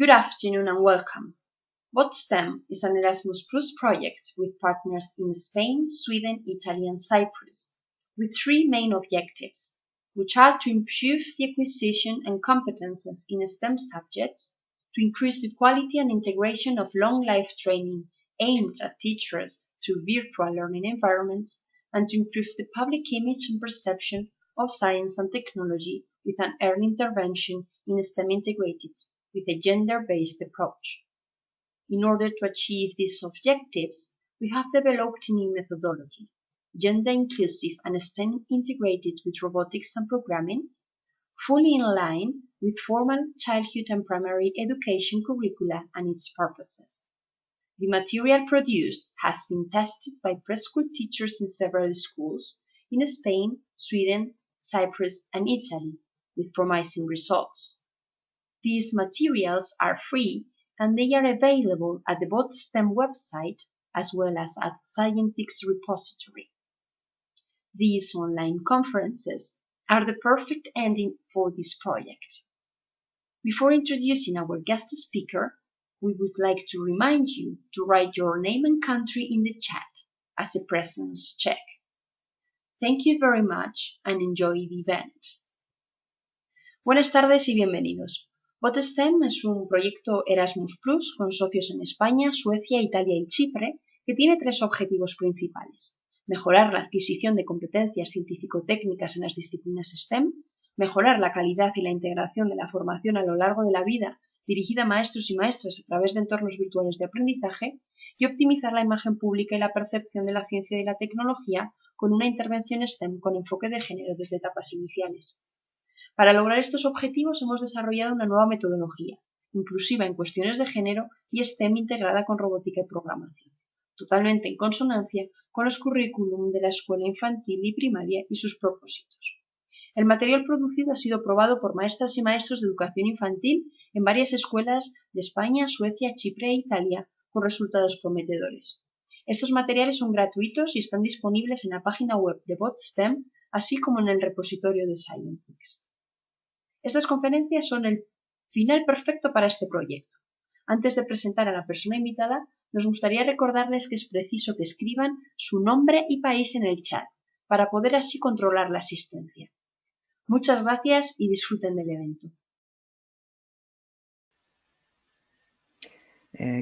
Good afternoon and welcome. BOTSTEM is an Erasmus Plus project with partners in Spain, Sweden, Italy and Cyprus, with three main objectives, which are to improve the acquisition and competences in STEM subjects, to increase the quality and integration of long-life training aimed at teachers through virtual learning environments, and to improve the public image and perception of science and technology with an early intervention in STEM integrated with a gender-based approach. In order to achieve these objectives, we have developed a new methodology, gender-inclusive and STEM integrated with robotics and programming, fully in line with formal childhood and primary education curricula and its purposes. The material produced has been tested by preschool teachers in several schools in Spain, Sweden, Cyprus and Italy, with promising results. These materials are free and they are available at the BOTSTEM website as well as at Scientific's repository. These online conferences are the perfect ending for this project. Before introducing our guest speaker, we would like to remind you to write your name and country in the chat as a presence check. Thank you very much and enjoy the event. Buenas tardes y bienvenidos. BOTSTEM es un proyecto Erasmus Plus con socios en España, Suecia, Italia y Chipre que tiene tres objetivos principales. Mejorar la adquisición de competencias científico-técnicas en las disciplinas STEM, mejorar la calidad y la integración de la formación a lo largo de la vida dirigida a maestros y maestras a través de entornos virtuales de aprendizaje y optimizar la imagen pública y la percepción de la ciencia y la tecnología con una intervención STEM con enfoque de género desde etapas iniciales. Para lograr estos objetivos hemos desarrollado una nueva metodología, inclusiva en cuestiones de género y STEM integrada con robótica y programación, totalmente en consonancia con los currículum de la escuela infantil y primaria y sus propósitos. El material producido ha sido probado por maestras y maestros de educación infantil en varias escuelas de España, Suecia, Chipre e Italia con resultados prometedores. Estos materiales son gratuitos y están disponibles en la página web de BOTSTEM, así como en el repositorio de Scientific. Estas conferencias son el final perfecto para este proyecto. Antes de presentar a la persona invitada, nos gustaría recordarles que es preciso que escriban su nombre y país en el chat, para poder así controlar la asistencia. Muchas gracias y disfruten del evento.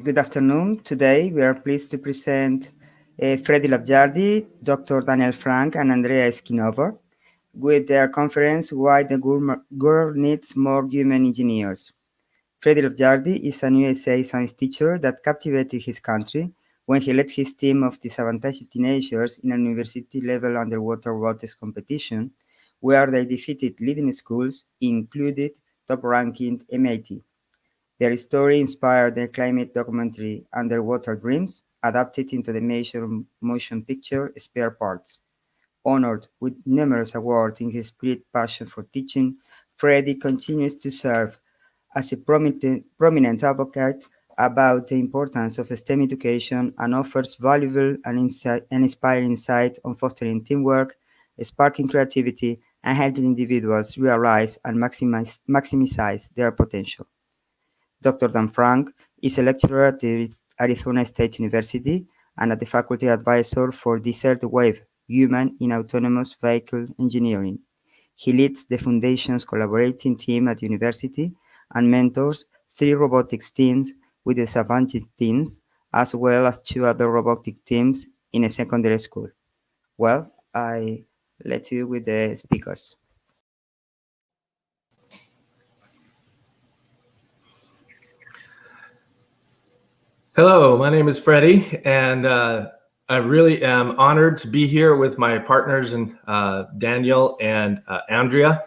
Good afternoon. Today we are pleased to present Fredi Lavjardi, Dr. Daniel Frank, and Andrea Esquinover with their conference Why the World Needs More Human Engineers. Fredi Lavjardi is an USA science teacher that captivated his country when he led his team of disadvantaged teenagers in a university-level underwater robotics competition where they defeated leading schools, including top-ranking MIT. Their story inspired the climate documentary Underwater Dreams, adapted into the major motion picture Spare Parts. Honored with numerous awards in his spirit passion for teaching, Fredi continues to serve as a prominent advocate about the importance of STEM education and offers valuable and inspiring insight on fostering teamwork, sparking creativity, and helping individuals realize and maximize their potential. Dr. Dan Frank is a lecturer at the Arizona State University and at the faculty advisor for Desert Wave, Human in Autonomous Vehicle Engineering. He leads the Foundation's collaborating team at the university and mentors 3 robotics teams with disadvantaged teens, as well as 2 other robotic teams in a secondary school. Well, I let you with the speakers. Hello, my name is Fredi, and I really am honored to be here with my partners and Daniel and Andrea.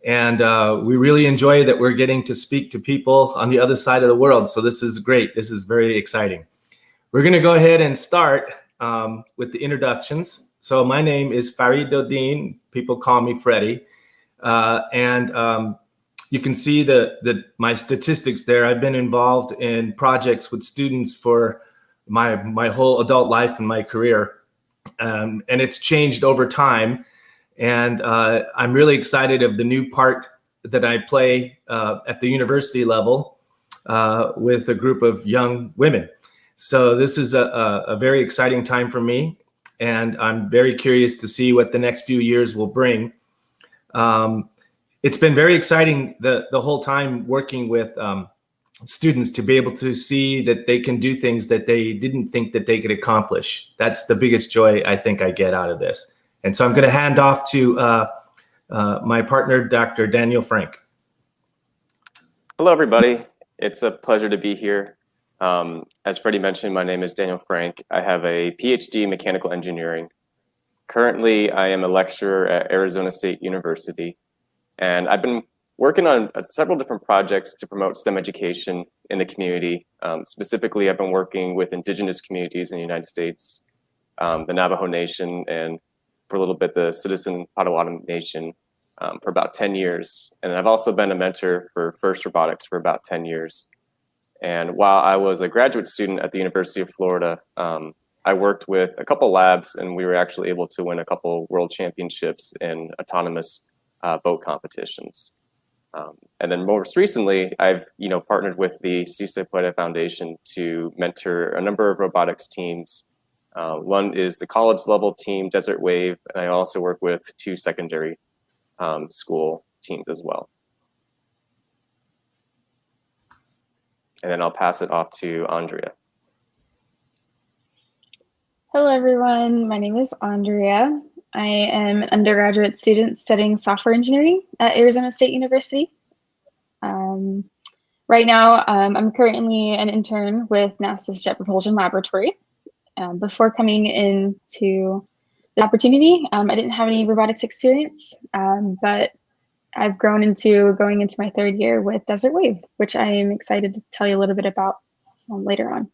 And we really enjoy that we're getting to speak to people on the other side of the world. So this is great. This is very exciting. We're going to go ahead and start with the introductions. So my name is Farid Dodin. People call me Fredi. You can see my statistics there. I've been involved in projects with students for my whole adult life and my career. And it's changed over time. And I'm really excited of the new part that I play at the university level. with a group of young women. So this is a very exciting time for me, and I'm very curious to see what the next few years will bring. It's been very exciting the whole time working with students to be able to see that they can do things that they didn't think that they could accomplish. That's the biggest joy I think I get out of this. And so I'm going to hand off to my partner, Dr. Daniel Frank. Hello, everybody. It's a pleasure to be here. As Freddie mentioned, my name is Daniel Frank. I have a PhD in mechanical engineering. Currently, I am a lecturer at Arizona State University, and I've been working on several different projects to promote STEM education in the community. Specifically, I've been working with indigenous communities in the United States, the Navajo Nation, and for a little bit, the Citizen Potawatomi Nation for about 10 years. And I've also been a mentor for FIRST Robotics for about 10 years. And while I was a graduate student at the University of Florida, I worked with a couple labs, and we were actually able to win a couple world championships in autonomous boat competitions. And then most recently, I've partnered with the Si Se Puede Foundation to mentor a number of robotics teams. One is the college level team, Desert Wave, and I also work with 2 secondary school teams as well. And then I'll pass it off to Andrea. Hello, everyone. My name is Andrea. I am an undergraduate student studying software engineering at Arizona State University. Right now, I'm currently an intern with NASA's Jet Propulsion Laboratory. Before coming into the opportunity, I didn't have any robotics experience, but I've grown into going into my 3rd year with Desert Wave, which I am excited to tell you a little bit about later on.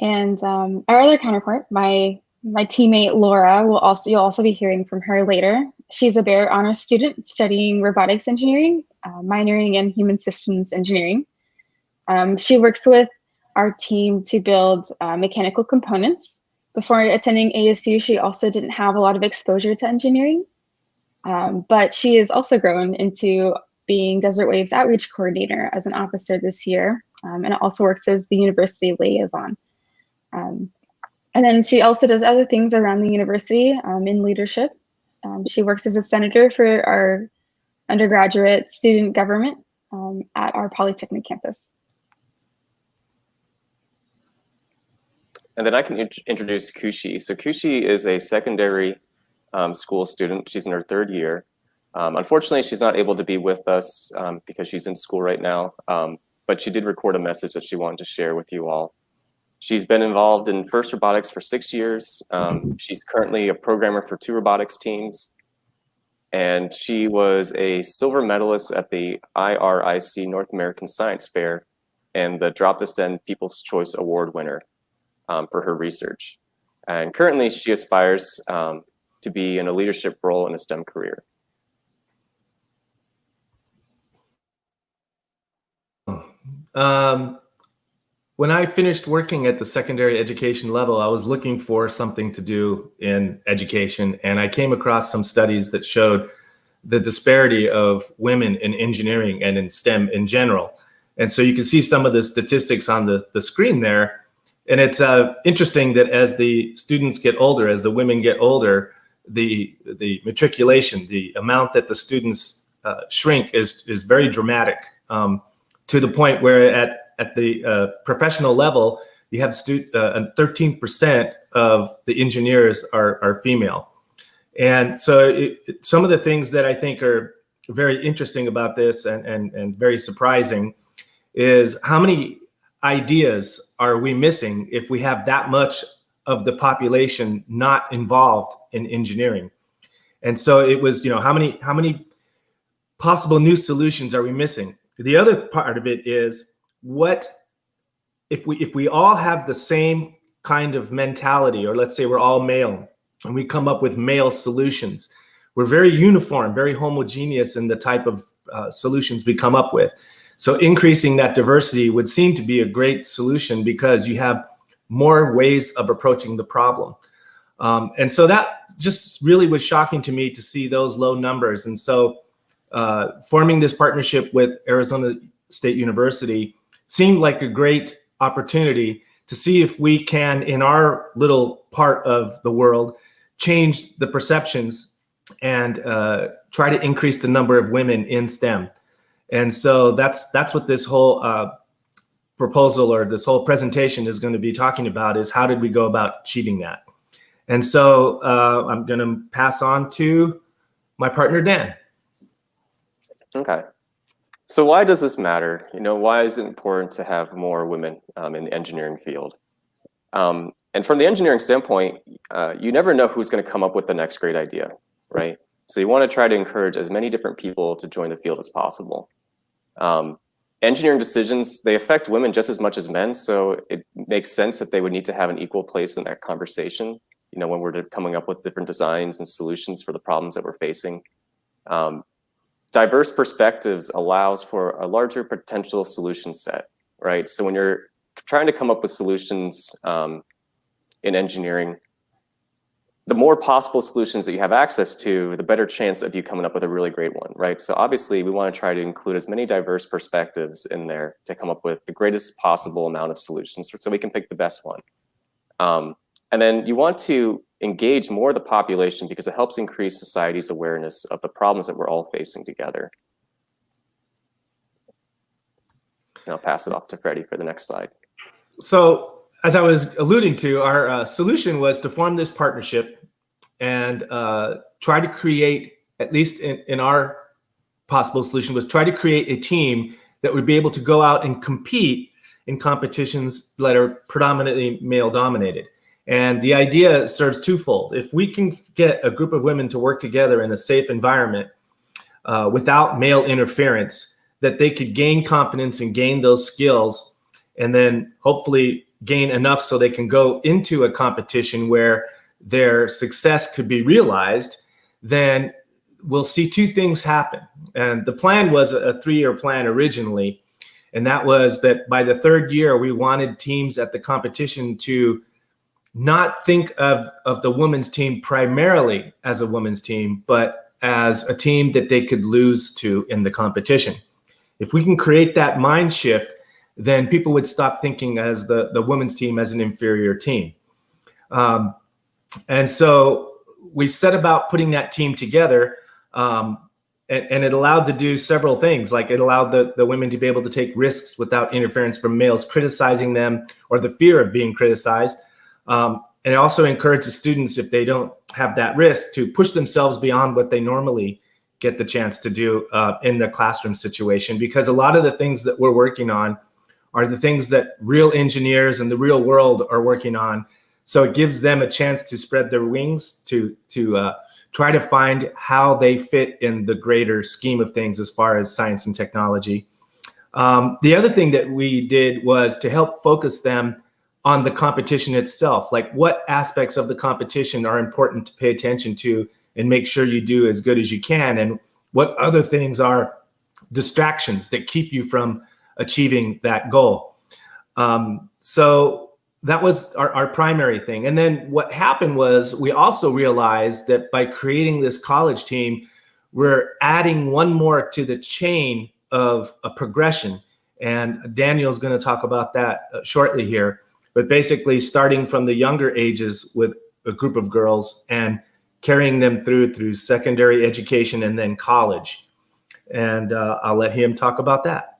And our other counterpart, my teammate Laura, you'll also be hearing from her later. She's a Bayer Honors student studying robotics engineering, minoring in human systems engineering. She works with our team to build mechanical components. Before attending ASU, she also didn't have a lot of exposure to engineering, but she has also grown into being Desert Wave's outreach coordinator as an officer this year, and also works as the university liaison. And then she also does other things around the university in leadership. She works as a senator for our undergraduate student government at our Polytechnic campus. And then I can introduce Kushi. So Kushi is a secondary school student. She's in her 3rd year. Unfortunately, she's not able to be with us because she's in school right now, but she did record a message that she wanted to share with you all. She's been involved in FIRST Robotics for 6 years. She's currently a programmer for 2 robotics teams. And she was a silver medalist at the IRIC North American Science Fair and the Drop the STEM People's Choice Award winner for her research. And currently she aspires to be in a leadership role in a STEM career. When I finished working at the secondary education level, I was looking for something to do in education, and I came across some studies that showed the disparity of women in engineering and in STEM in general. And so you can see some of the statistics on the screen there. And it's interesting that as the students get older, as the women get older, the matriculation, the amount that the students shrink is very dramatic, to the point where at the professional level, you have 13% of the engineers are female. And so some of the things that I think are very interesting about this and very surprising is how many ideas are we missing if we have that much of the population not involved in engineering. And so it was, how many possible new solutions are we missing? The other part of it is, what if we all have the same kind of mentality, or let's say we're all male and we come up with male solutions. We're very uniform, very homogeneous in the type of solutions we come up with. So increasing that diversity would seem to be a great solution because you have more ways of approaching the problem. And so that just really was shocking to me to see those low numbers. And so forming this partnership with Arizona State University seemed like a great opportunity to see if we can, in our little part of the world, change the perceptions and try to increase the number of women in STEM. And so that's what this whole proposal or this whole presentation is going to be talking about, is how did we go about achieving that? And so I'm going to pass on to my partner, Dan. Okay. So why does this matter? Why is it important to have more women in the engineering field? And from the engineering standpoint, you never know who's going to come up with the next great idea, right? So you want to try to encourage as many different people to join the field as possible. Engineering decisions, they affect women just as much as men, so it makes sense that they would need to have an equal place in that conversation, when we're coming up with different designs and solutions for the problems that we're facing. Diverse perspectives allows for a larger potential solution set, right? So when you're trying to come up with solutions in engineering, the more possible solutions that you have access to, the better chance of you coming up with a really great one, right? So obviously we want to try to include as many diverse perspectives in there to come up with the greatest possible amount of solutions so we can pick the best one. And then you want to engage more of the population because it helps increase society's awareness of the problems that we're all facing together. And I'll pass it off to Fredi for the next slide. So as I was alluding to, our solution was to form this partnership and try to create, at least in our possible solution, was try to create a team that would be able to go out and compete in competitions that are predominantly male dominated. And the idea serves twofold. If we can get a group of women to work together in a safe environment without male interference, that they could gain confidence and gain those skills, and then hopefully gain enough so they can go into a competition where their success could be realized, then we'll see two things happen. And the plan was a 3-year plan originally, and that was that by the 3rd year, we wanted teams at the competition to not think of the women's team primarily as a women's team, but as a team that they could lose to in the competition. If we can create that mind shift, then people would stop thinking as the women's team as an inferior team. And so we set about putting that team together, and it allowed to do several things. Like it allowed the women to be able to take risks without interference from males criticizing them or the fear of being criticized. And it also encourages students, if they don't have that risk, to push themselves beyond what they normally get the chance to do in the classroom situation, because a lot of the things that we're working on are the things that real engineers and the real world are working on. So it gives them a chance to spread their wings, to try to find how they fit in the greater scheme of things as far as science and technology. The other thing that we did was to help focus them on the competition itself, like what aspects of the competition are important to pay attention to and make sure you do as good as you can, and what other things are distractions that keep you from achieving that goal. So that was our primary thing. And then what happened was we also realized that by creating this college team, we're adding one more to the chain of a progression. And Daniel's going to talk about that shortly here. But basically starting from the younger ages with a group of girls and carrying them through secondary education and then college. And I'll let him talk about that.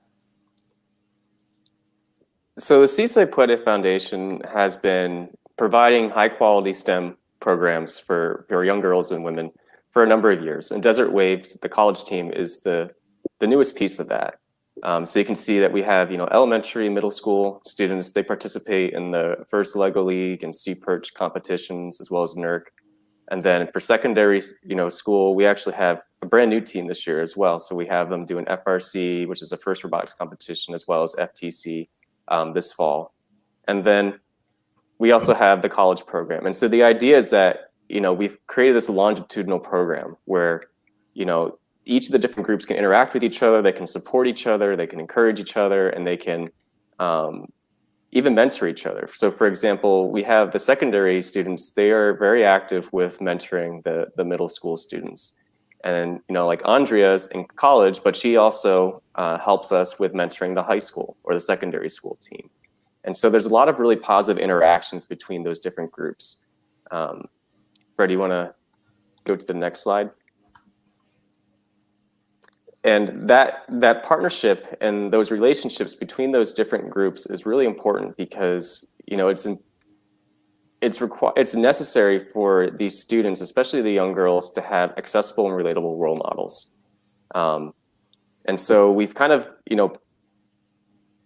So the Seaside Puede Foundation has been providing high quality STEM programs for young girls and women for a number of years. And Desert Waves, the college team, is the newest piece of that. So you can see that we have, elementary, middle school students. They participate in the first Lego League and Sea Perch competitions, as well as NERC. And then for secondary, school, we actually have a brand new team this year as well. So we have them doing FRC, which is the first robotics competition, as well as FTC this fall. And then we also have the college program. And so the idea is that, we've created this longitudinal program where, each of the different groups can interact with each other, they can support each other, they can encourage each other, and they can even mentor each other. So for example, we have the secondary students, they are very active with mentoring the middle school students. And, like Andrea's in college, but she also helps us with mentoring the high school or the secondary school team. And so there's a lot of really positive interactions between those different groups. Fred, do you want to go to the next slide? And that partnership and those relationships between those different groups is really important because, it's necessary for these students, especially the young girls, to have accessible and relatable role models. And so we've kind of,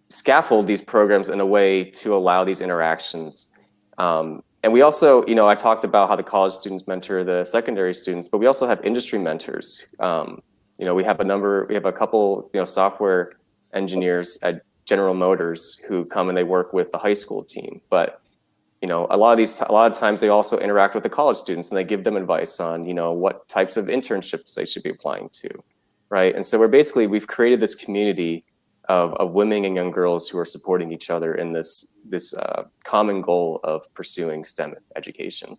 scaffold these programs in a way to allow these interactions. And we also, I talked about how the college students mentor the secondary students, but we also have industry mentors. We have a couple, software engineers at General Motors who come and they work with the high school team. But a lot of times they also interact with the college students and they give them advice on, what types of internships they should be applying to, right? And so we've created this community of women and young girls who are supporting each other in this common goal of pursuing STEM education.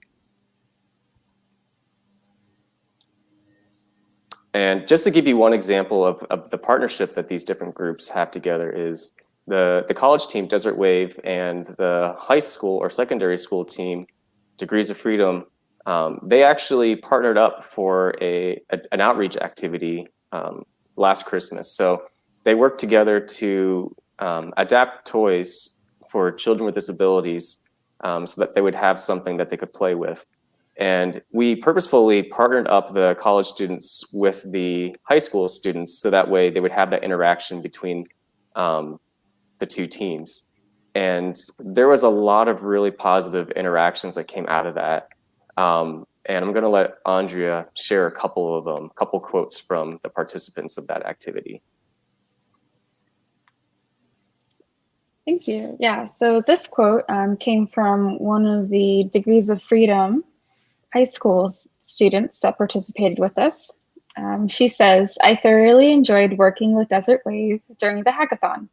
And just to give you one example of the partnership that these different groups have together is the college team, Desert Wave, and the high school or secondary school team, Degrees of Freedom, they actually partnered up for an outreach activity last Christmas. So they worked together to adapt toys for children with disabilities so that they would have something that they could play with. And we purposefully partnered up the college students with the high school students so that way they would have that interaction between the two teams. And there was a lot of really positive interactions that came out of that. And I'm going to let Andrea share a couple quotes from the participants of that activity. Thank you. Yeah, so this quote came from one of the Degrees of Freedom high school students that participated with us. She says, "I thoroughly enjoyed working with Desert Wave during the hackathon.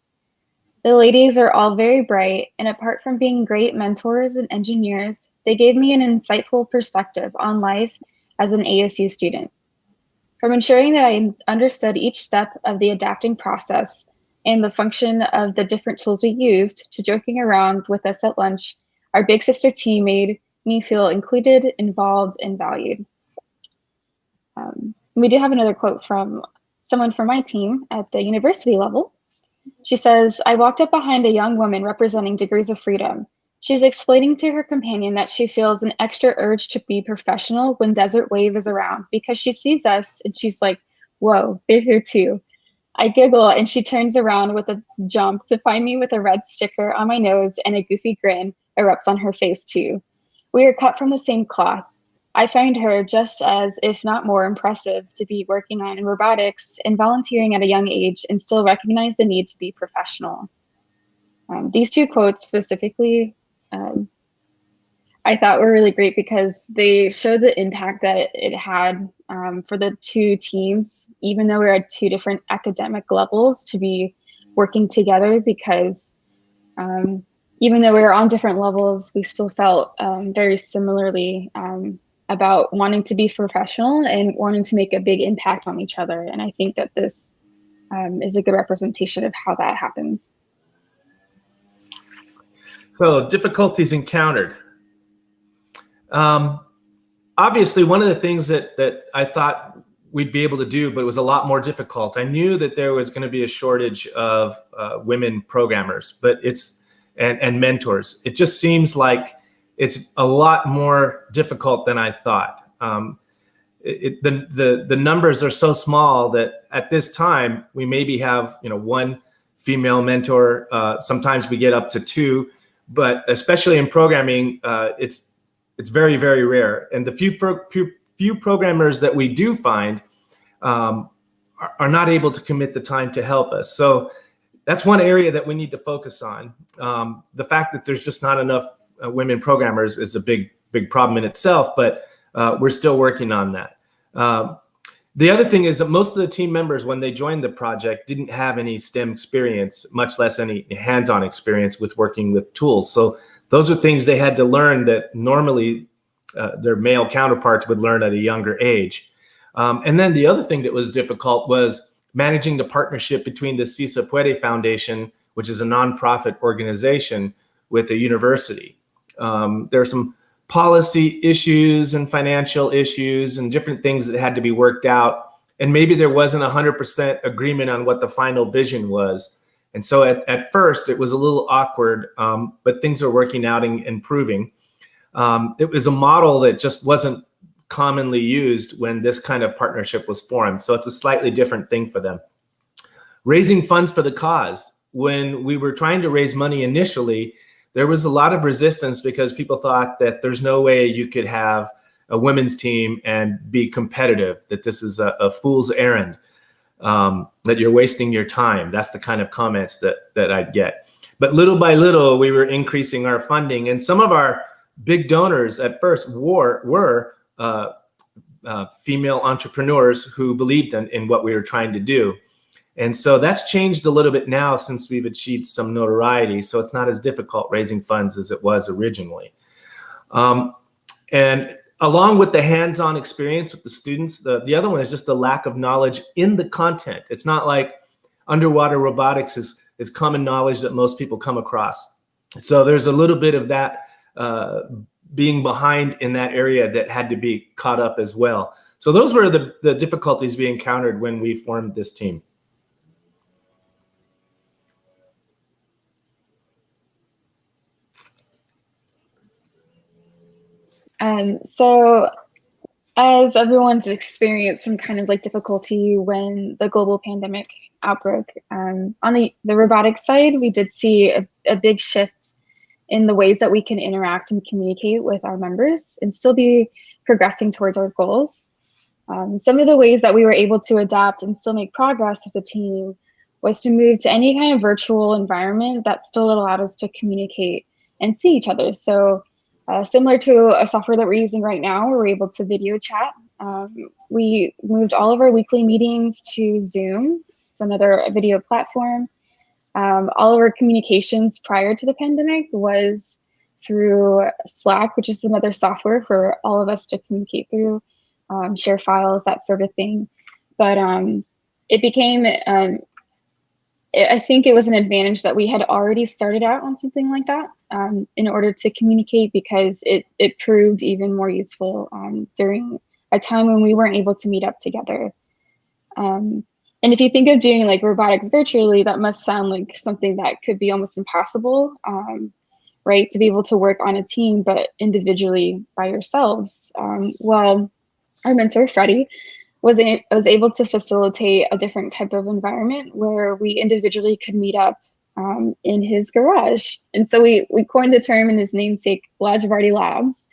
The ladies are all very bright, and apart from being great mentors and engineers, they gave me an insightful perspective on life as an ASU student. From ensuring that I understood each step of the adapting process and the function of the different tools we used to joking around with us at lunch, our big sister team made me feel included, involved, and valued." We do have another quote from someone from my team at the university level. She says, "I walked up behind a young woman representing Degrees of Freedom. She's explaining to her companion that she feels an extra urge to be professional when Desert Wave is around because she sees us and she's like, whoa, they're here too. I giggle and she turns around with a jump to find me with a red sticker on my nose and a goofy grin erupts on her face too. We are cut from the same cloth. I find her just as, if not more, impressive to be working on robotics and volunteering at a young age and still recognize the need to be professional." These two quotes specifically, I thought were really great because they show the impact that it had for the two teams, even though we're at two different academic levels, to be working together because even though we were on different levels, we still felt very similarly about wanting to be professional and wanting to make a big impact on each other. And I think that this is a good representation of how that happens. So, difficulties encountered. Obviously, one of the things that I thought we'd be able to do, but it was a lot more difficult. I knew that there was going to be a shortage of women programmers, but and mentors. It just seems like it's a lot more difficult than I thought. The numbers are so small that at this time we maybe have one female mentor. Sometimes we get up to two, but especially in programming, it's very, very rare. And the few programmers that we do find are not able to commit the time to help us. So that's one area that we need to focus on. The fact that there's just not enough women programmers is a big problem in itself, but we're still working on that. The other thing is that most of the team members, when they joined the project, didn't have any STEM experience, much less any hands-on experience with working with tools. So those are things they had to learn that normally their male counterparts would learn at a younger age. And then the other thing that was difficult was managing the partnership between the Si Se Puede Foundation, which is a nonprofit organization, with a university. There are some policy issues and financial issues and different things that had to be worked out. And maybe there wasn't 100% agreement on what the final vision was. And so at first it was a little awkward, but things are working out and improving. It was a model that just wasn't commonly used when this kind of partnership was formed. So it's a slightly different thing for them. Raising funds for the cause. When we were trying to raise money initially, there was a lot of resistance because people thought that there's no way you could have a women's team and be competitive, that this is a fool's errand, that you're wasting your time. That's the kind of comments that I'd get. But little by little, we were increasing our funding. And some of our big donors at first were female entrepreneurs who believed in what we were trying to do. And so that's changed a little bit now since we've achieved some notoriety. So it's not as difficult raising funds as it was originally. And along with the hands-on experience with the students, the other one is just the lack of knowledge in the content. It's not like underwater robotics is common knowledge that most people come across. So there's a little bit of that being behind in that area that had to be caught up as well. So those were the difficulties we encountered when we formed this team. So as everyone's experienced some kind of like difficulty when the global pandemic outbroke, on the robotics side, we did see a big shift in the ways that we can interact and communicate with our members and still be progressing towards our goals. Some of the ways that we were able to adapt and still make progress as a team was to move to any kind of virtual environment that still allowed us to communicate and see each other. So similar to a software that we're using right now, we're able to video chat. We moved all of our weekly meetings to Zoom. It's another video platform. All of our communications prior to the pandemic was through Slack, which is another software for all of us to communicate through, share files, that sort of thing. But it became, I think it was an advantage that we had already started out on something like that in order to communicate, because it proved even more useful during a time when we weren't able to meet up together. And if you think of doing like robotics virtually, that must sound like something that could be almost impossible, right? To be able to work on a team, but individually by yourselves. Well, our mentor, Fredi, was able to facilitate a different type of environment where we individually could meet up in his garage. And so we coined the term in his namesake, Lavjardi Labs.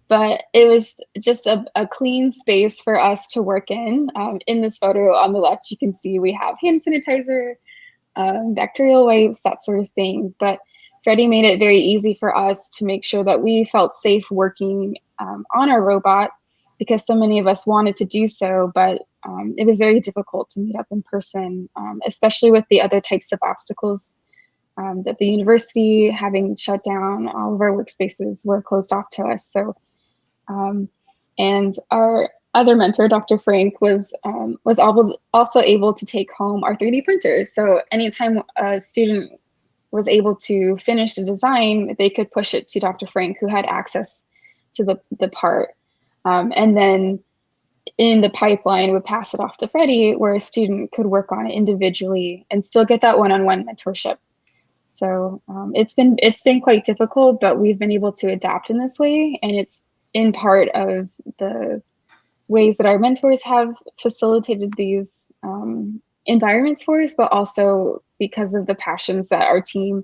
But it was just a clean space for us to work in. In this photo on the left, you can see we have hand sanitizer, bacterial wipes, that sort of thing. But Fredi made it very easy for us to make sure that we felt safe working on our robot, because so many of us wanted to do so, but it was very difficult to meet up in person, especially with the other types of obstacles that the university having shut down. All of our workspaces were closed off to us. So. And our other mentor, Dr. Frank, was also able to take home our 3D printers. So anytime a student was able to finish a design, they could push it to Dr. Frank, who had access to the part. And then in the pipeline would pass it off to Fredi, where a student could work on it individually and still get that one-on-one mentorship. So it's been quite difficult, but we've been able to adapt in this way, and it's in part of the ways that our mentors have facilitated these environments for us, but also because of the passions that our team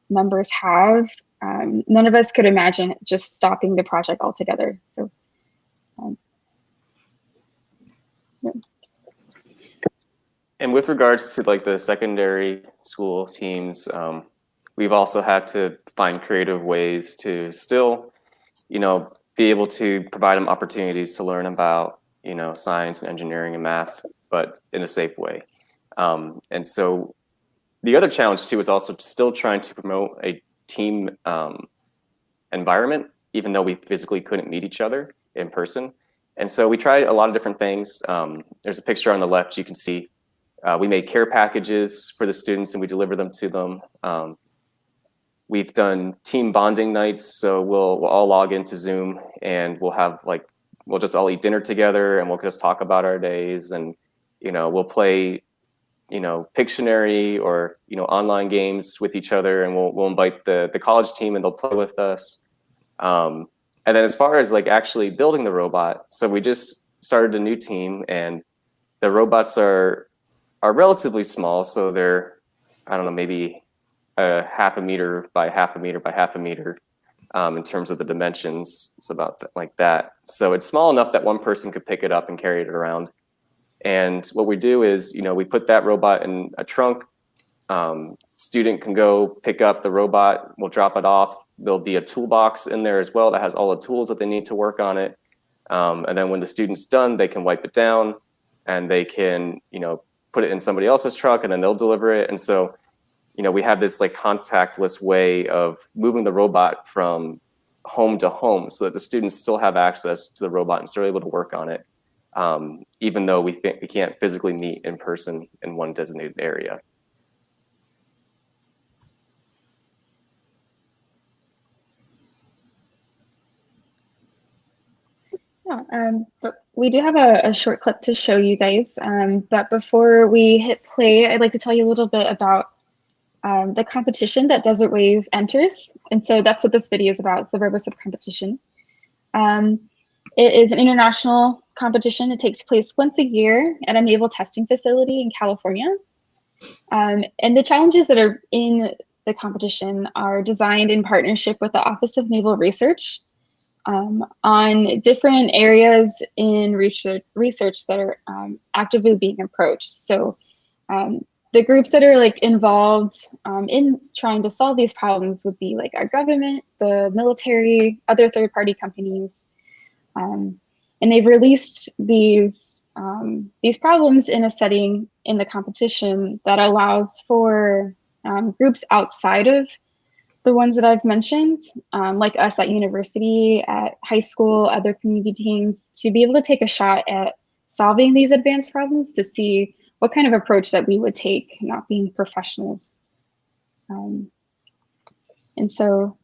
members have. None of us could imagine just stopping the project altogether. So, yeah. And with regards to like the secondary school teams, we've also had to find creative ways to still, be able to provide them opportunities to learn about, science and engineering and math, but in a safe way. And so the other challenge too is also still trying to promote a team environment, even though we physically couldn't meet each other in person. And so we tried a lot of different things. There's a picture on the left you can see. We made care packages for the students and we deliver them to them. We've done team bonding nights, so we'll all log into Zoom and we'll just all eat dinner together and we'll just talk about our days, and we'll play Pictionary or online games with each other, and we'll invite the college team and they'll play with us. And then as far as actually building the robot, so we just started a new team, and the robots are relatively small, so they're, I don't know, maybe a half a meter by half a meter by half a meter in terms of the dimensions. It's about like that. So it's small enough that one person could pick it up and carry it around. And what we do is, we put that robot in a trunk. Student can go pick up the robot, we'll drop it off. There'll be a toolbox in there as well that has all the tools that they need to work on it. And then when the student's done, they can wipe it down and they can, put it in somebody else's truck and then they'll deliver it. And so, we have this contactless way of moving the robot from home to home so that the students still have access to the robot and still able to work on it, even though we can't physically meet in person in one designated area. Yeah, but we do have a short clip to show you guys. But before we hit play, I'd like to tell you a little bit about the competition that Desert Wave enters. And so that's what this video is about. It's the RoboSub competition. It is an international competition. It takes place once a year at a naval testing facility in California. And the challenges that are in the competition are designed in partnership with the Office of Naval Research on different areas in research that are actively being approached. So the groups that are involved in trying to solve these problems would be our government, the military, other third-party companies, and they've released these problems in a setting in the competition that allows for groups outside of the ones that I've mentioned, like us at university, at high school, other community teams, to be able to take a shot at solving these advanced problems to see what kind of approach that we would take, not being professionals. And so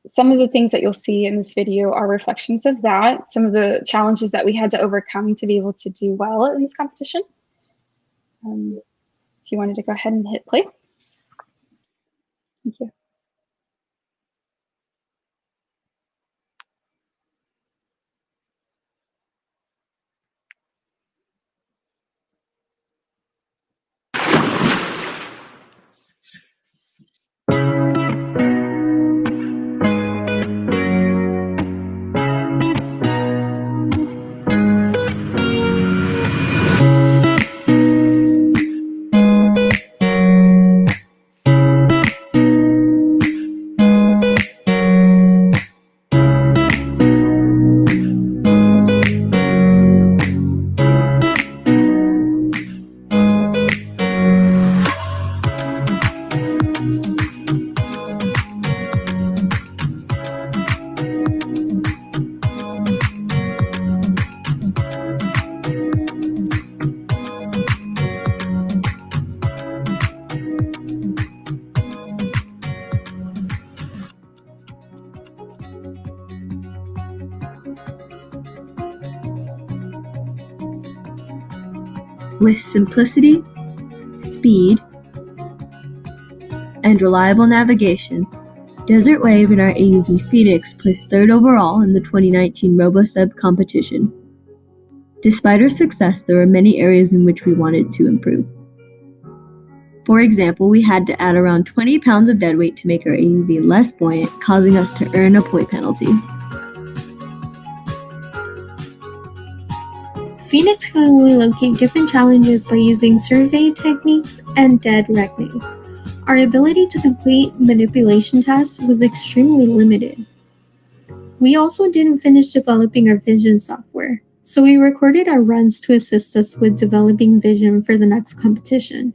some of the things that you'll see in this video are reflections of that, some of the challenges that we had to overcome to be able to do well in this competition. If you wanted to go ahead and hit play. Thank you. With simplicity, speed, and reliable navigation, Desert Wave and our AUV Phoenix placed third overall in the 2019 RoboSub competition. Despite our success, there were many areas in which we wanted to improve. For example, we had to add around 20 pounds of deadweight to make our AUV less buoyant, causing us to earn a point penalty. Phoenix can only locate different challenges by using survey techniques and dead reckoning. Our ability to complete manipulation tasks was extremely limited. We also didn't finish developing our vision software, so we recorded our runs to assist us with developing vision for the next competition.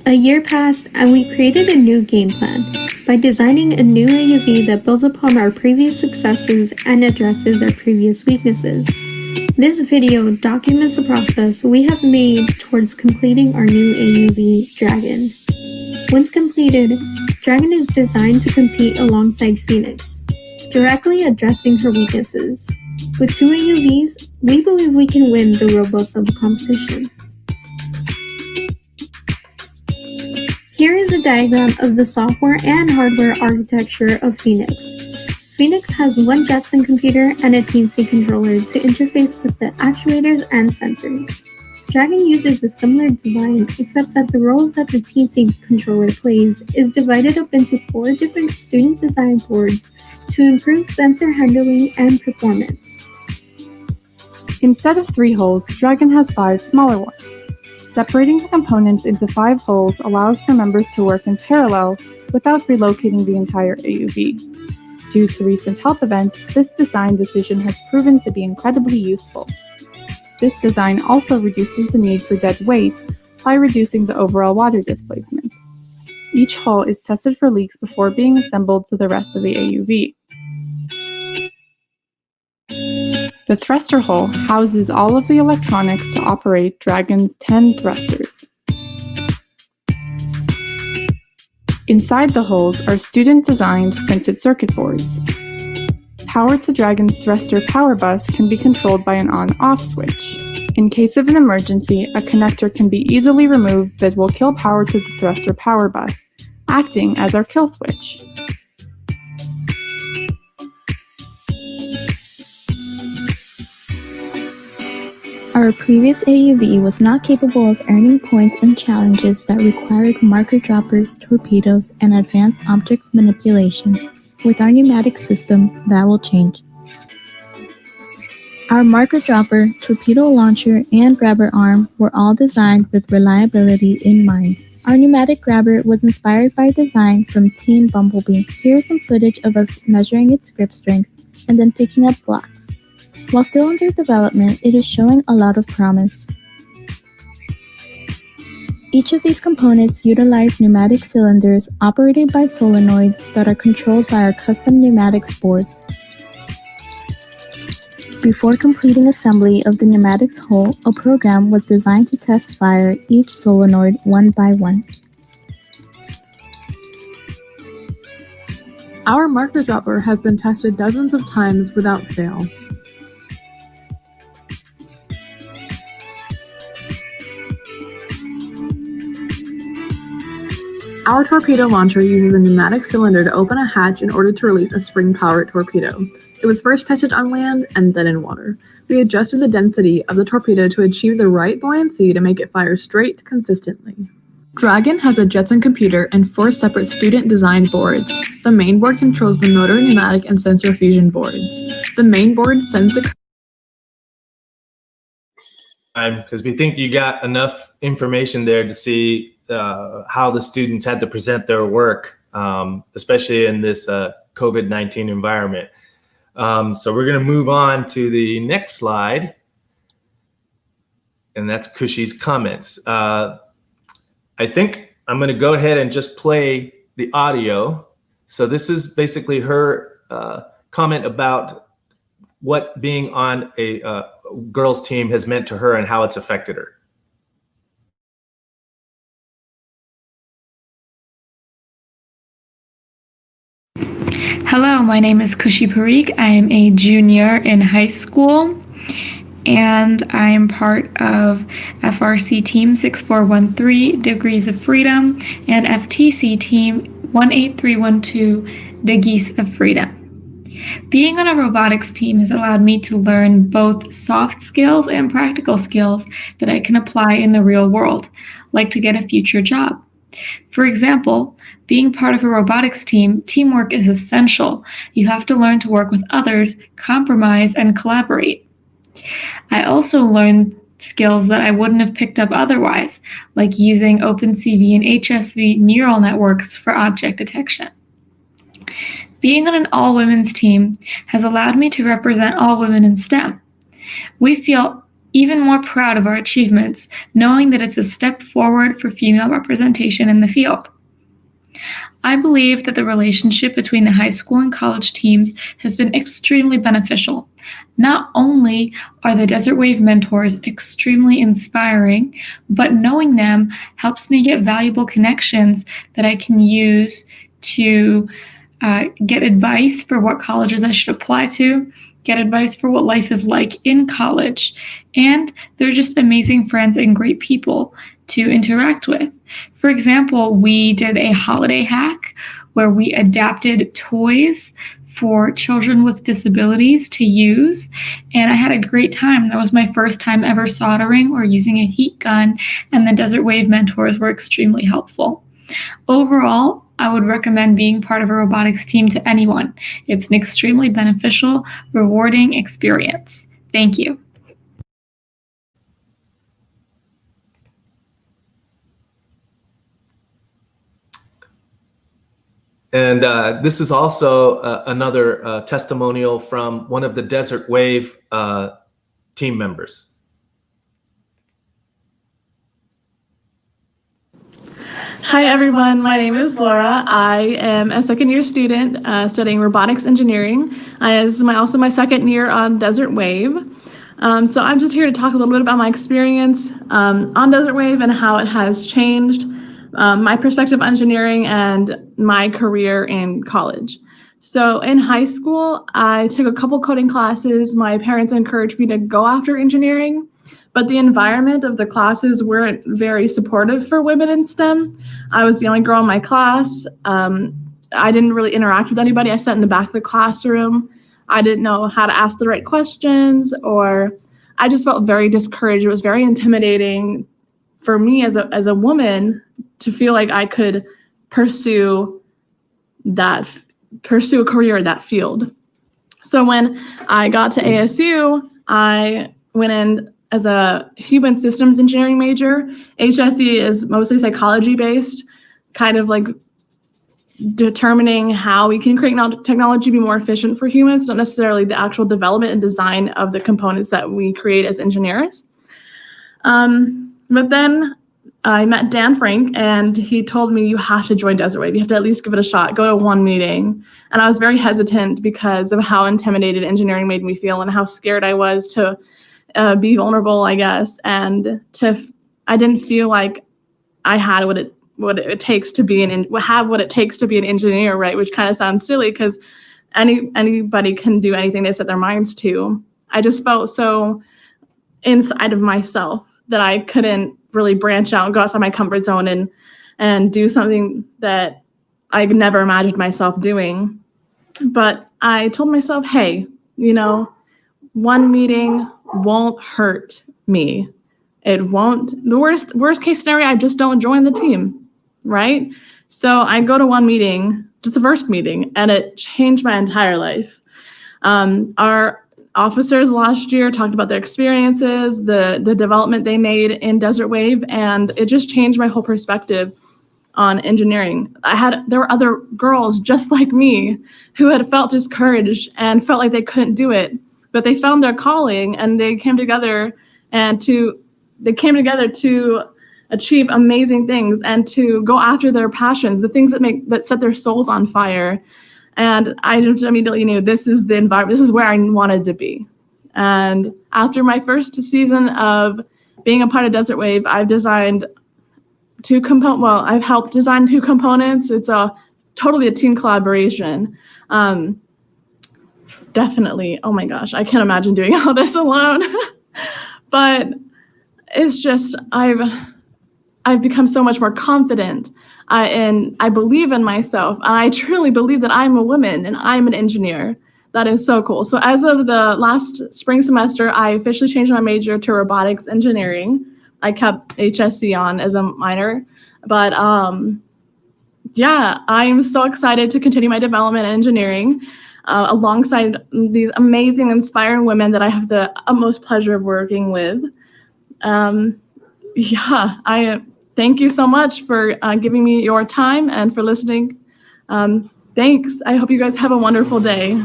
A A year passed and we created a new game plan by designing a new AUV that builds upon our previous successes and addresses our previous weaknesses. This video documents the process we have made towards completing our new AUV, Dragon. Once completed, Dragon is designed to compete alongside Phoenix, directly addressing her weaknesses. With 2 AUVs, we believe we can win the RoboSub competition. Here is a diagram of the software and hardware architecture of Phoenix. Phoenix has one Jetson computer and a teensy controller to interface with the actuators and sensors. Dragon uses a similar design, except that the role that the teensy controller plays is divided up into 4 different student design boards to improve sensor handling and performance. Instead of 3 holes, Dragon has 5 smaller ones. Separating the components into 5 holes allows for members to work in parallel without relocating the entire AUV. Due to recent health events, this design decision has proven to be incredibly useful. This design also reduces the need for dead weight by reducing the overall water displacement. Each hole is tested for leaks before being assembled to the rest of the AUV. The thruster hole houses all of the electronics to operate Dragon's 10 thrusters. Inside the holes are student-designed printed circuit boards. Power to Dragon's thruster power bus can be controlled by an on-off switch. In case of an emergency, a connector can be easily removed that will kill power to the thruster power bus, acting as our kill switch. Our previous AUV was not capable of earning points in challenges that required marker droppers, torpedoes, and advanced object manipulation. With our pneumatic system, that will change. Our marker dropper, torpedo launcher, and grabber arm were all designed with reliability in mind. Our pneumatic grabber was inspired by a design from Team Bumblebee. Here's some footage of us measuring its grip strength and then picking up blocks. While still under development, it is showing a lot of promise. Each of these components utilize pneumatic cylinders operated by solenoids that are controlled by our custom pneumatics board. Before completing assembly of the pneumatics hull, a program was designed to test fire each solenoid one by one. Our marker dropper has been tested dozens of times without fail. Our torpedo launcher uses a pneumatic cylinder to open a hatch in order to release a spring-powered torpedo. It was first tested on land and then in water. We adjusted the density of the torpedo to achieve the right buoyancy to make it fire straight consistently. Dragon has a Jetson computer and 4 separate student-designed boards. The main board controls the motor, pneumatic, and sensor fusion boards. The main board sends the because we think you got enough information there to see how the students had to present their work, especially in this COVID-19 environment. So we're going to move on to the next slide, and that's Kushi's comments. I think I'm going to go ahead and just play the audio. So this is basically her comment about what being on a girls team has meant to her and how it's affected her. Hello, my name is Kushi Parikh. I am a junior in high school, and I am part of FRC Team 6413, Degrees of Freedom, and FTC Team 18312, Degrees of Freedom. Being on a robotics team has allowed me to learn both soft skills and practical skills that I can apply in the real world, like to get a future job. For example, being part of a robotics team, teamwork is essential. You have to learn to work with others, compromise, and collaborate. I also learned skills that I wouldn't have picked up otherwise, like using OpenCV and HSV neural networks for object detection. Being on an all-women's team has allowed me to represent all women in STEM. We feel even more proud of our achievements, knowing that it's a step forward for female representation in the field. I believe that the relationship between the high school and college teams has been extremely beneficial. Not only are the Desert Wave mentors extremely inspiring, but knowing them helps me get valuable connections that I can use to get advice for what colleges I should apply to, get advice for what life is like in college, and they're just amazing friends and great people to interact with. For example, we did a holiday hack where we adapted toys for children with disabilities to use, and I had a great time. That was my first time ever soldering or using a heat gun, and the Desert Wave mentors were extremely helpful. Overall, I would recommend being part of a robotics team to anyone. It's an extremely beneficial, rewarding experience. Thank you. And this is also another testimonial from one of the Desert Wave team members. Hi everyone, my name is Laura. I am a second-year student studying robotics engineering. This is also my second year on Desert Wave. So I'm just here to talk a little bit about my experience on Desert Wave and how it has changed my perspective on engineering and my career in college. So in high school, I took a couple coding classes. My parents encouraged me to go after engineering, but the environment of the classes weren't very supportive for women in STEM. I was the only girl in my class. I didn't really interact with anybody. I sat in the back of the classroom. I didn't know how to ask the right questions, or I just felt very discouraged. It was very intimidating for me as a woman to feel like I could pursue a career in that field. So when I got to ASU, I went in as a human systems engineering major. HSE is mostly psychology based, kind of like determining how we can create technology be more efficient for humans, not necessarily the actual development and design of the components that we create as engineers. But then I met Dan Frank, and he told me, you have to join Desert Wave. You have to at least give it a shot. Go to one meeting. And I was very hesitant because of how intimidated engineering made me feel and how scared I was to be vulnerable, I guess. And I didn't feel like I had what it takes to be what it takes to be an engineer, right? Which kind of sounds silly because anybody can do anything they set their minds to. I just felt so inside of myself that I couldn't really branch out and go outside my comfort zone and do something that I never imagined myself doing. But I told myself, hey, one meeting won't hurt me. It won't. The worst case scenario, I just don't join the team, right? So I go to one meeting, just the first meeting, and it changed my entire life. Our officers last year talked about their experiences, the development they made in Desert Wave, and it just changed my whole perspective on engineering. There were other girls just like me who had felt discouraged and felt like they couldn't do it, but they found their calling and they came together to achieve amazing things and to go after their passions, the things that set their souls on fire. And I just immediately knew this is the environment, this is where I wanted to be. And after my first season of being a part of Desert Wave, I've helped design 2 components. It's totally a team collaboration. Definitely, oh my gosh, I can't imagine doing all this alone. But it's just, I've become so much more confident. And I believe in myself, and I truly believe that I'm a woman and I'm an engineer. That is so cool. So as of the last spring semester, I officially changed my major to robotics engineering. I kept HSC on as a minor, but yeah, I am so excited to continue my development in engineering alongside these amazing, inspiring women that I have the utmost pleasure of working with. Yeah, thank you so much for giving me your time and for listening. Thanks. I hope you guys have a wonderful day.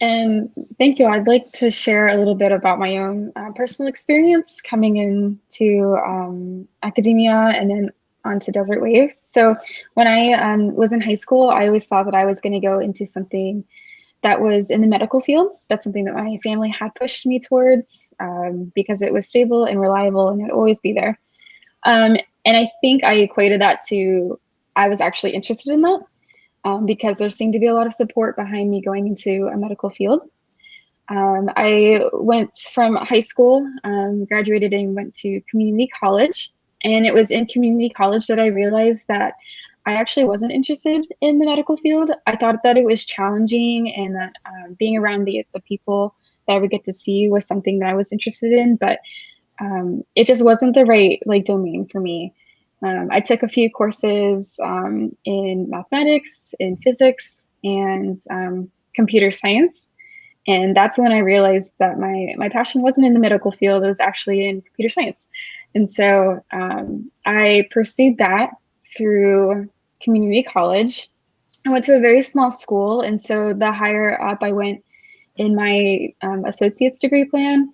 And thank you. I'd like to share a little bit about my own personal experience coming into academia and then onto Desert Wave. So when I was in high school, I always thought that I was going to go into something that was in the medical field. That's something that my family had pushed me towards because it was stable and reliable and it'd always be there. And I think I equated that to I was actually interested in that. Because there seemed to be a lot of support behind me going into a medical field. I went from high school, graduated and went to community college. And it was in community college that I realized that I actually wasn't interested in the medical field. I thought that it was challenging and that being around the people that I would get to see was something that I was interested in, but it just wasn't the right domain for me. I took a few courses in mathematics, in physics, and computer science. And that's when I realized that my passion wasn't in the medical field, it was actually in computer science. And so I pursued that through community college. I went to a very small school, and so the higher up I went in my associate's degree plan,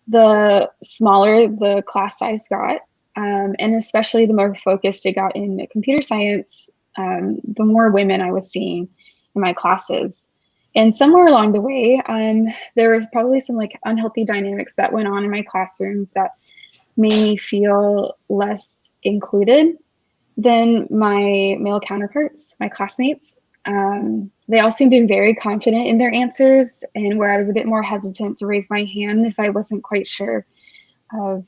the smaller the class size got. And especially the more focused it got in computer science, the more women I was seeing in my classes. And somewhere along the way, there was probably some unhealthy dynamics that went on in my classrooms that made me feel less included than my male counterparts, my classmates. They all seemed to be very confident in their answers, and where I was a bit more hesitant to raise my hand if I wasn't quite sure of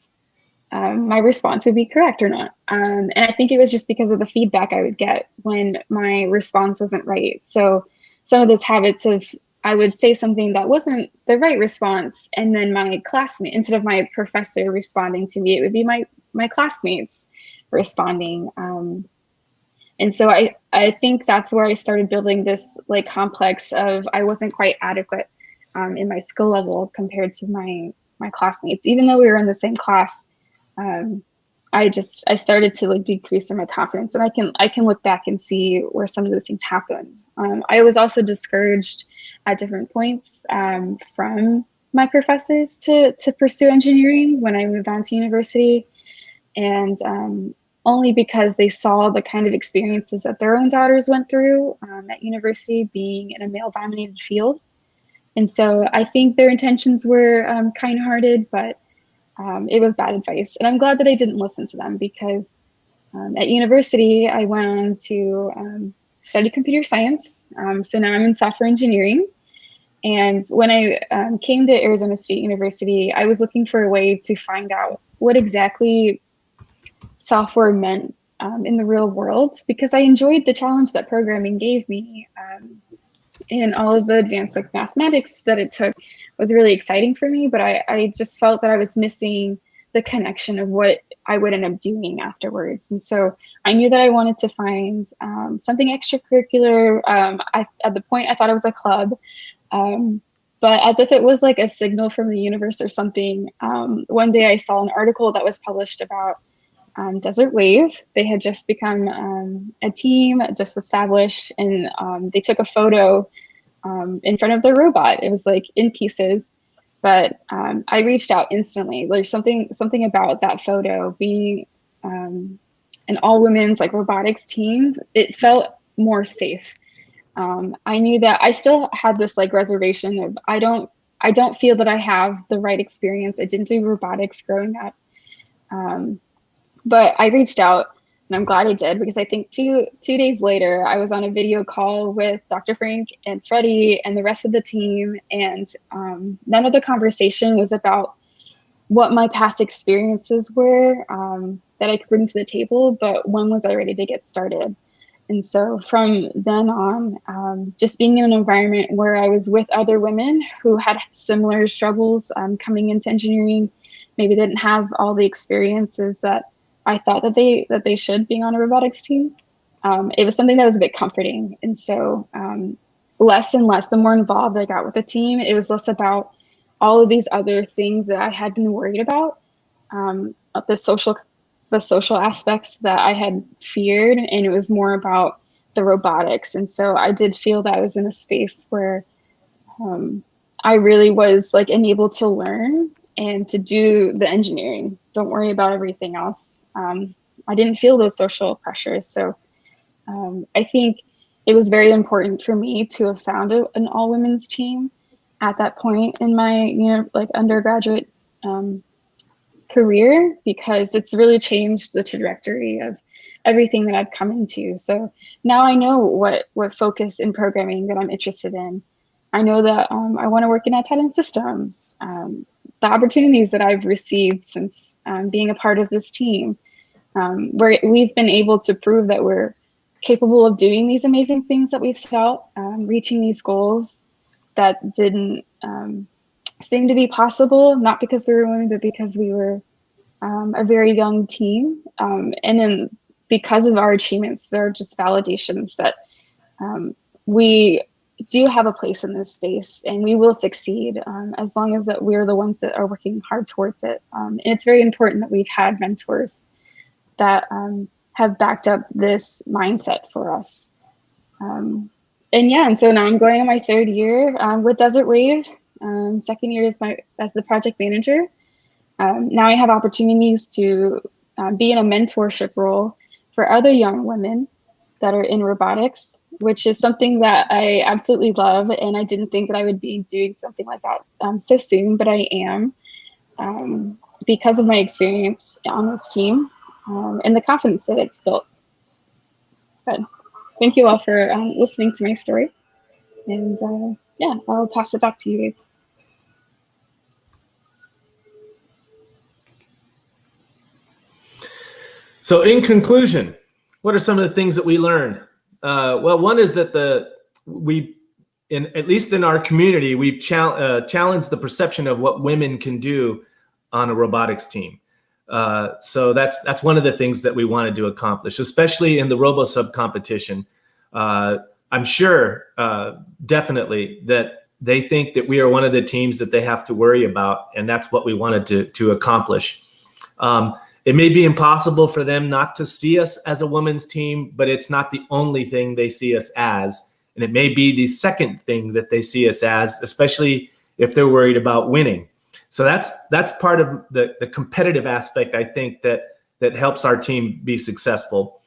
my response would be correct or not. And I think it was just because of the feedback I would get when my response wasn't right. So some of those habits of, I would say something that wasn't the right response, and then my classmate, instead of my professor responding to me, it would be my classmates responding. And so I think that's where I started building this complex of I wasn't quite adequate in my skill level compared to my classmates, even though we were in the same class. I started to decrease in my confidence, and I can look back and see where some of those things happened. I was also discouraged at different points from my professors to pursue engineering when I moved on to university, and only because they saw the kind of experiences that their own daughters went through at university, being in a male-dominated field. And so I think their intentions were kind-hearted, but it was bad advice. And I'm glad that I didn't listen to them, because at university, I went on to study computer science. So now I'm in software engineering. And when I came to Arizona State University, I was looking for a way to find out what exactly software meant in the real world, because I enjoyed the challenge that programming gave me. And all of the advanced mathematics that it took was really exciting for me, but I just felt that I was missing the connection of what I would end up doing afterwards. And so I knew that I wanted to find something extracurricular. At the point, I thought it was a club, but as if it was a signal from the universe or something, one day I saw an article that was published about Desert Wave. They had just become a team, just established, and they took a photo in front of their robot. It was in pieces, but I reached out instantly. There's something about that photo being an all women's robotics team. It felt more safe. I knew that I still had this reservation of I don't feel that I have the right experience. I didn't do robotics growing up. But I reached out, and I'm glad I did, because I think two days later, I was on a video call with Dr. Frank and Fredi and the rest of the team, and none of the conversation was about what my past experiences were that I could bring to the table, but when was I ready to get started? And so from then on, just being in an environment where I was with other women who had similar struggles coming into engineering, maybe didn't have all the experiences that I thought that they should, being on a robotics team. It was something that was a bit comforting. And so less and less, the more involved I got with the team, it was less about all of these other things that I had been worried about, the social aspects that I had feared, and it was more about the robotics. And so I did feel that I was in a space where I really was like enabled to learn and to do the engineering. Don't worry about everything else. I didn't feel those social pressures. So I think it was very important for me to have found an all women's team at that point in my, like undergraduate career, because it's really changed the trajectory of everything that I've come into. So now I know what focus in programming that I'm interested in. I know that I want to work in intelligent systems. The opportunities that I've received since being a part of this team, where we've been able to prove that we're capable of doing these amazing things that we've set out, reaching these goals that didn't seem to be possible, not because we were women, but because we were a very young team. And then because of our achievements, there are just validations that we do have a place in this space and we will succeed as long as that we're the ones that are working hard towards it. And it's very important that we've had mentors that have backed up this mindset for us. And so now I'm going on my third year with Desert Wave. Second year is as the project manager. Now I have opportunities to be in a mentorship role for other young women that are in robotics, which is something that I absolutely love. And I didn't think that I would be doing something like that so soon, but I am because of my experience on this team and the confidence that it's built. But thank you all for listening to my story. And yeah, I'll pass it back to you guys. So in conclusion, what are some of the things that we learned? Well, one is that at least in our community, we've challenged the perception of what women can do on a robotics team. So that's one of the things that we wanted to accomplish, especially in the RoboSub competition. I'm sure, definitely, that they think that we are one of the teams that they have to worry about, and that's what we wanted to accomplish. It may be impossible for them not to see us as a women's team, but it's not the only thing they see us as. And it may be the second thing that they see us as, especially if they're worried about winning. So that's part of the competitive aspect, I think, that helps our team be successful.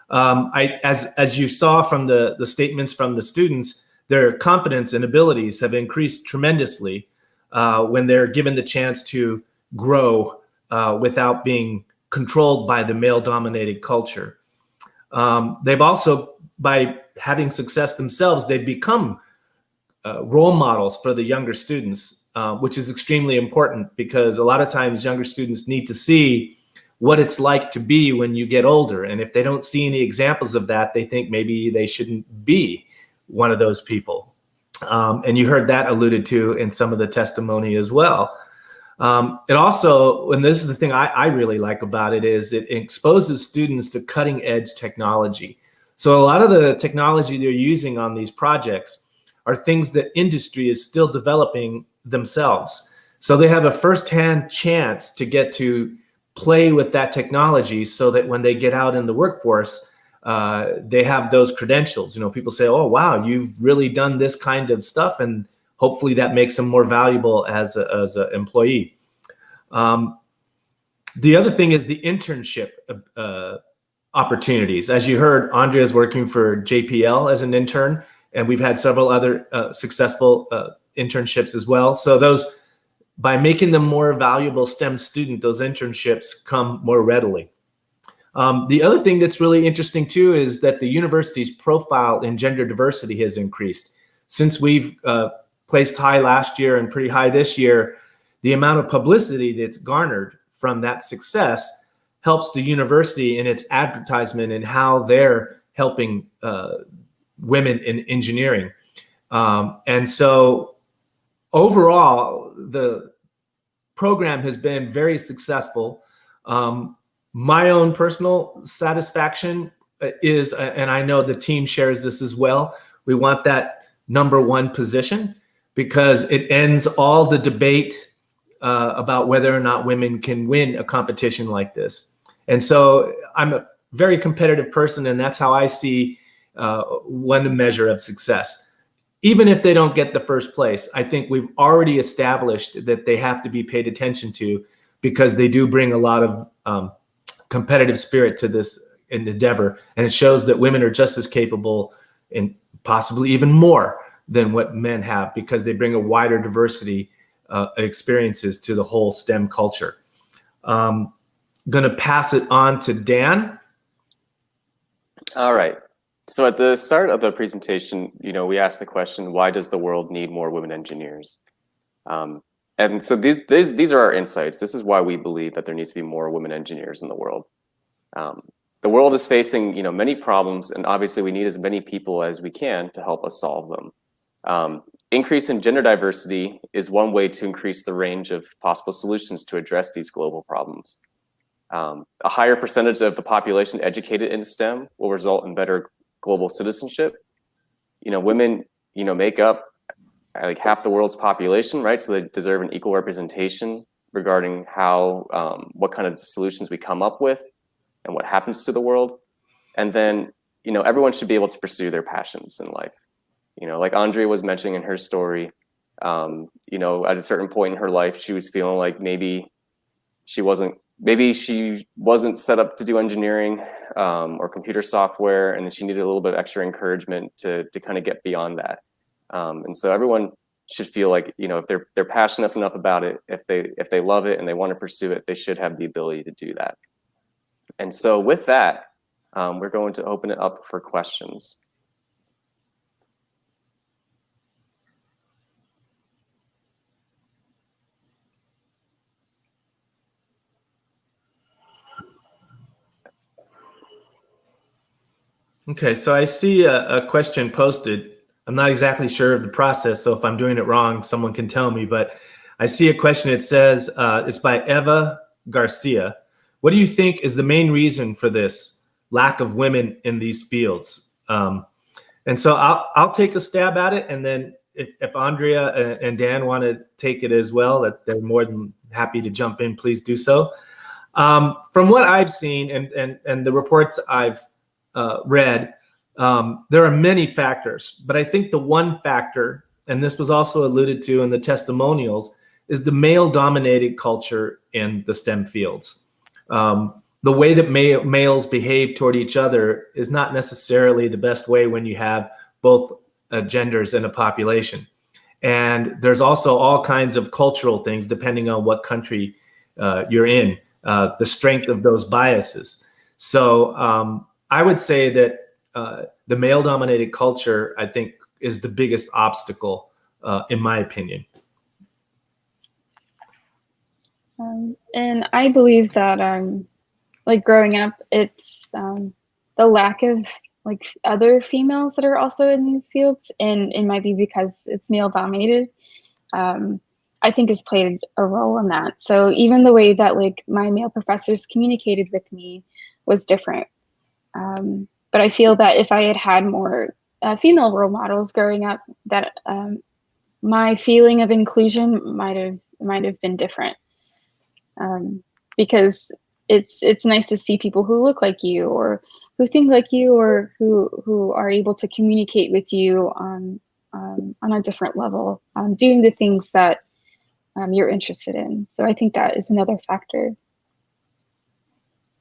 As you saw from the statements from the students, their confidence and abilities have increased tremendously when they're given the chance to grow without being controlled by the male-dominated culture. They've also, by having success themselves, they've become role models for the younger students, which is extremely important because a lot of times younger students need to see what it's like to be when you get older. And if they don't see any examples of that, they think maybe they shouldn't be one of those people. And you heard that alluded to in some of the testimony as well. It also, and this is the thing I really like about it, is it exposes students to cutting edge technology. So a lot of the technology they're using on these projects are things that industry is still developing themselves. So they have a firsthand chance to get to play with that technology so that when they get out in the workforce, they have those credentials. You know, people say, oh, wow, you've really done this kind of stuff, and hopefully that makes them more valuable as an employee. The other thing is the internship opportunities. As you heard, Andrea is working for JPL as an intern, and we've had several other successful internships as well. So those, by making them more valuable STEM student, those internships come more readily. The other thing that's really interesting too is that the university's profile in gender diversity has increased. Since we've placed high last year and pretty high this year, the amount of publicity that's garnered from that success helps the university in its advertisement and how they're helping women in engineering. And so overall, the program has been very successful. My own personal satisfaction is, and I know the team shares this as well, we want that #1 position because it ends all the debate about whether or not women can win a competition like this. And so I'm a very competitive person, and that's how I see one measure of success. even if they don't get the first place, I think we've already established that they have to be paid attention to, because they do bring a lot of competitive spirit to this endeavor. And it shows that women are just as capable and possibly even more than what men have, because they bring a wider diversity of experiences to the whole STEM culture. Going to pass it on to Dan. All right. So at the start of the presentation, we asked the question, why does the world need more women engineers? And so these are our insights. This is why we believe that there needs to be more women engineers in the world. The world is facing, many problems, and obviously we need as many people as we can to help us solve them. Increase in gender diversity is one way to increase the range of possible solutions to address these global problems. A higher percentage of the population educated in STEM will result in better global citizenship. Women, make up like half the world's population, right? So they deserve an equal representation regarding how, what kind of solutions we come up with and what happens to the world. And then, everyone should be able to pursue their passions in life. Like Andrea was mentioning in her story, at a certain point in her life, she was feeling like maybe she wasn't set up to do engineering or computer software, and then she needed a little bit of extra encouragement to kind of get beyond that. And so everyone should feel like, if they're passionate enough about it, if they love it and they want to pursue it, they should have the ability to do that. And so with that, we're going to open it up for questions. Okay, so I see a question posted. I'm not exactly sure of the process, so if I'm doing it wrong, someone can tell me, but I see a question. It says, it's by Eva Garcia. What do you think is the main reason for this lack of women in these fields? And so I'll take a stab at it, and then if Andrea and Dan want to take it as well, that they're more than happy to jump in, please do so. From what I've seen and the reports I've read, there are many factors, but I think the one factor, and this was also alluded to in the testimonials, is the male-dominated culture in the STEM fields. The way that males behave toward each other is not necessarily the best way when you have both genders in a population. And there's also all kinds of cultural things depending on what country you're in, the strength of those biases. So I would say that the male-dominated culture, I think, is the biggest obstacle, in my opinion. And I believe that, like growing up, it's the lack of like other females that are also in these fields, and it might be because it's male-dominated. I think has played a role in that. So even the way that like my male professors communicated with me was different. But I feel that if I had had more female role models growing up, that my feeling of inclusion might have been different. Because it's nice to see people who look like you, or who think like you, or who are able to communicate with you on a different level, doing the things that you're interested in. So I think that is another factor.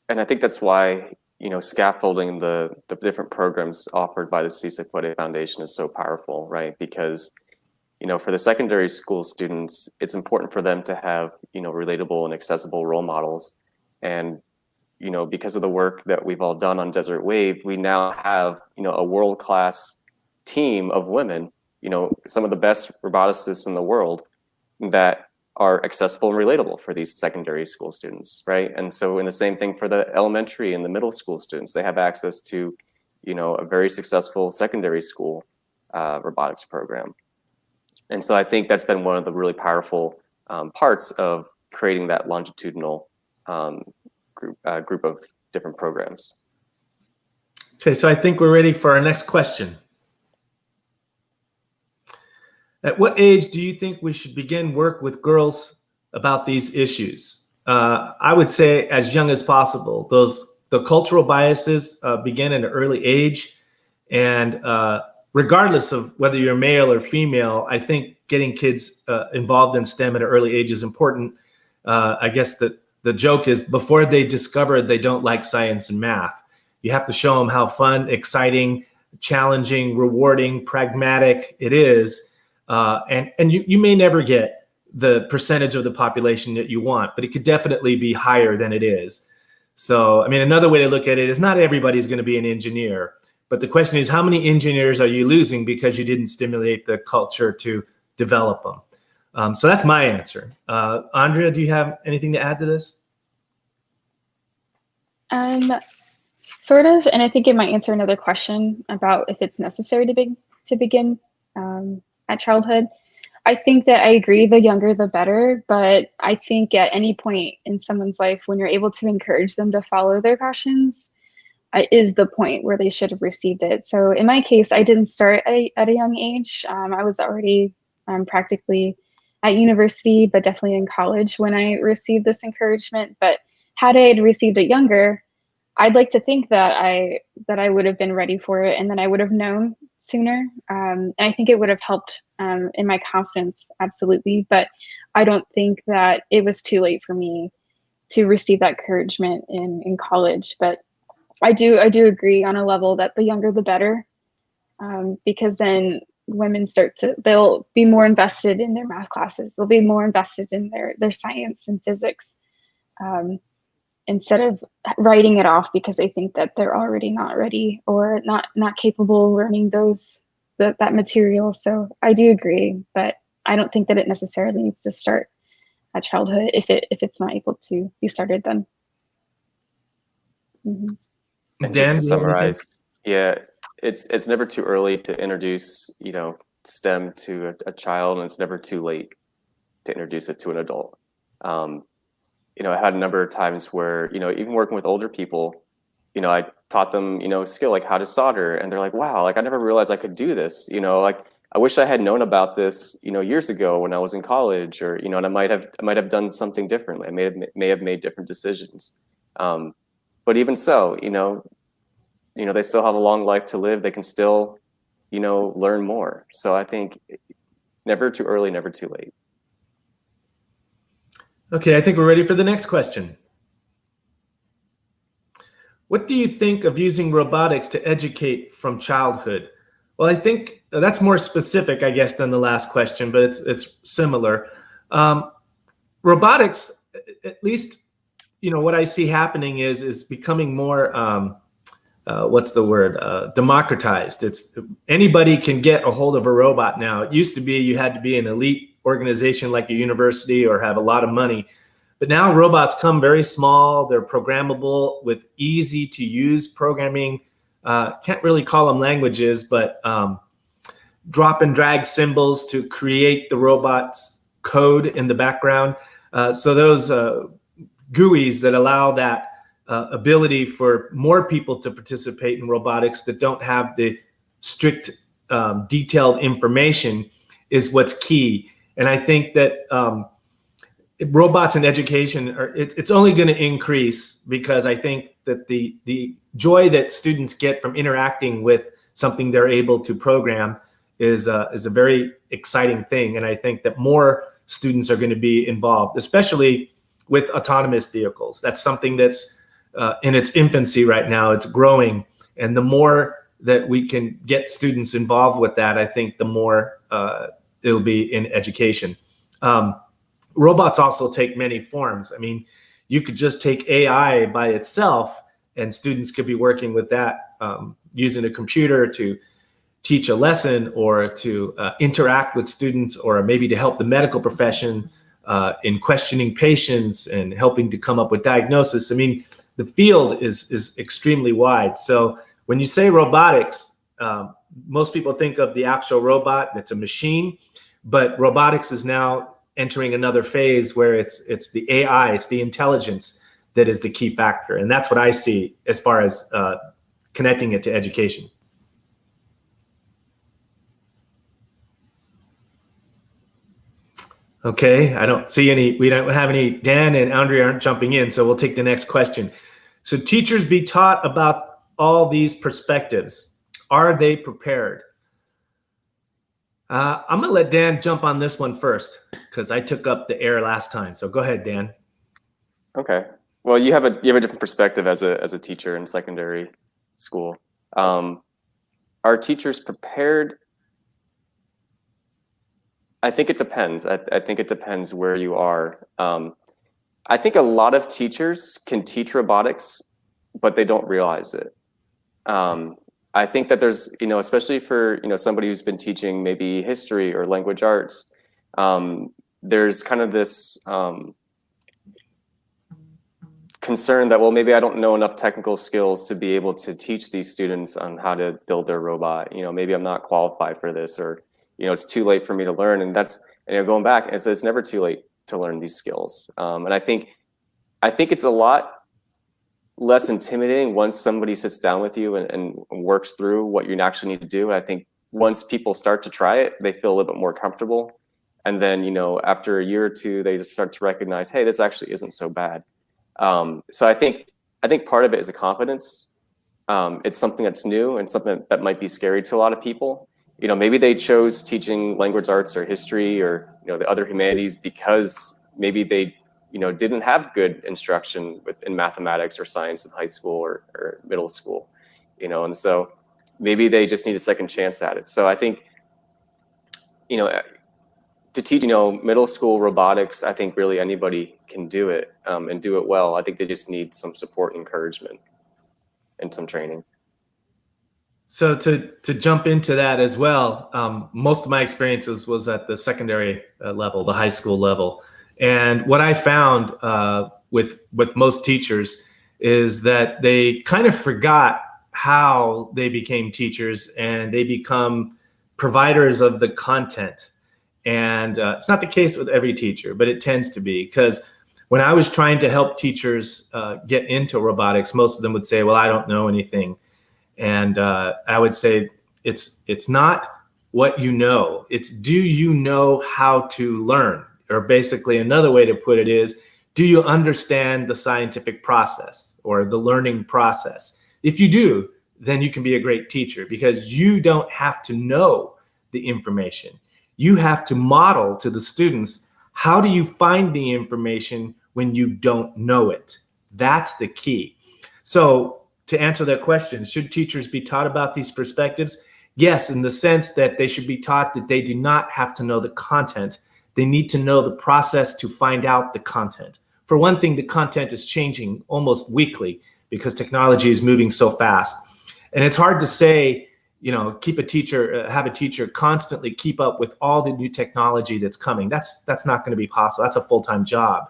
And I think that's why, scaffolding the different programs offered by the Si Se Puede Foundation is so powerful, right? Because, for the secondary school students, it's important for them to have, relatable and accessible role models. And, because of the work that we've all done on Desert Wave, we now have, a world-class team of women, some of the best roboticists in the world that are accessible and relatable for these secondary school students, right? And so, in the same thing for the elementary and the middle school students, they have access to, a very successful secondary school robotics program. And so, I think that's been one of the really powerful parts of creating that longitudinal group of different programs. Okay, so I think we're ready for our next question. At what age do you think we should begin work with girls about these issues? I would say as young as possible. The cultural biases begin at an early age, and regardless of whether you're male or female, I think getting kids involved in STEM at an early age is important. I guess that the joke is before they discover they don't like science and math, you have to show them how fun, exciting, challenging, rewarding, pragmatic it is. And you may never get the percentage of the population that you want, but it could definitely be higher than it is. So, I mean, another way to look at it is not everybody's going to be an engineer, but the question is, how many engineers are you losing because you didn't stimulate the culture to develop them? So that's my answer. Andrea, do you have anything to add to this? Sort of, and I think it might answer another question about if it's necessary to begin at childhood. I think that I agree, the younger the better, but I think at any point in someone's life when you're able to encourage them to follow their passions is the point where they should have received it. So in my case, I didn't start at a young age. I was already practically at university, but definitely in college when I received this encouragement. But had I received it younger, I'd like to think that I would have been ready for it and that I would have known sooner. And I think it would have helped in my confidence, absolutely. But I don't think that it was too late for me to receive that encouragement in college. But I do agree on a level that the younger the better, because then women they'll be more invested in their math classes. They'll be more invested in their science and physics. Instead of writing it off because they think that they're already not ready or not capable of learning that material. So I do agree, but I don't think that it necessarily needs to start at childhood if it's not able to be started then. Mm-hmm. And just to summarize, yeah, it's never too early to introduce, STEM to a child, and it's never too late to introduce it to an adult. I had a number of times where, even working with older people, I taught them, a skill like how to solder, and they're like, wow, like I never realized I could do this, like I wish I had known about this, years ago when I was in college, or, and I might have done something differently. I may have made different decisions. But even so, they still have a long life to live. They can still, learn more. So I think never too early, never too late. Okay, I think we're ready for the next question. What do you think of using robotics to educate from childhood? Well, I think that's more specific, I guess, than the last question, but it's similar. Robotics, at least, what I see happening is becoming more, democratized. It's anybody can get a hold of a robot now. It used to be you had to be an elite organization like a university or have a lot of money. But now robots come very small. They're programmable with easy to use programming. Can't really call them languages, but drop and drag symbols to create the robot's code in the background. So those GUIs that allow that ability for more people to participate in robotics that don't have the strict detailed information is what's key. And I think that robots in education it's only going to increase, because I think that the joy that students get from interacting with something they're able to program is a very exciting thing. And I think that more students are going to be involved, especially with autonomous vehicles. That's something that's in its infancy right now. It's growing, and the more that we can get students involved with that, I think the more it'll be in education. Robots also take many forms. I mean, you could just take AI by itself, and students could be working with that, using a computer to teach a lesson, or to interact with students, or maybe to help the medical profession in questioning patients and helping to come up with diagnosis. I mean, the field is extremely wide. So when you say robotics, most people think of the actual robot that's a machine, but robotics is now entering another phase where it's the AI, it's the intelligence that is the key factor. And that's what I see as far as connecting it to education. Okay, I don't see any, we don't have any, Dan and Andrea aren't jumping in, so we'll take the next question. So teachers be taught about all these perspectives. Are they prepared? I'm gonna let Dan jump on this one first because I took up the air last time. So go ahead, Dan. Okay. Well, you have a different perspective as a teacher in secondary school. Are teachers prepared? I think it depends. I think it depends where you are. I think a lot of teachers can teach robotics, but they don't realize it. I think that there's, especially for, somebody who's been teaching maybe history or language arts, there's kind of this concern that, well, maybe I don't know enough technical skills to be able to teach these students on how to build their robot. Maybe I'm not qualified for this, or, it's too late for me to learn. And that's, going back, it's never too late to learn these skills. And I think it's a lot less intimidating once somebody sits down with you and works through what you actually need to do. And I think once people start to try it, they feel a little bit more comfortable. And then, after a year or two, they just start to recognize, hey, this actually isn't so bad. So I think part of it is a confidence. It's something that's new and something that might be scary to a lot of people. Maybe they chose teaching language arts or history or, the other humanities because maybe they, didn't have good instruction in mathematics or science in high school or middle school, and so maybe they just need a second chance at it. So I think, to teach, middle school robotics, I think really anybody can do it and do it well. I think they just need some support and encouragement and some training. So to jump into that as well, most of my experiences was at the secondary level, the high school level. And what I found with most teachers is that they kind of forgot how they became teachers, and they become providers of the content. And it's not the case with every teacher, but it tends to be, because when I was trying to help teachers get into robotics, most of them would say, well, I don't know anything. And I would say, it's not what you know, it's do you know how to learn? Or basically another way to put it is, do you understand the scientific process or the learning process? If you do, then you can be a great teacher, because you don't have to know the information. You have to model to the students, how do you find the information when you don't know it? That's the key. So to answer that question, should teachers be taught about these perspectives? Yes, in the sense that they should be taught that they do not have to know the content. They need to know the process to find out the content. For one thing, the content is changing almost weekly because technology is moving so fast. And it's hard to say, have a teacher constantly keep up with all the new technology that's coming. That's not going to be possible. That's a full-time job.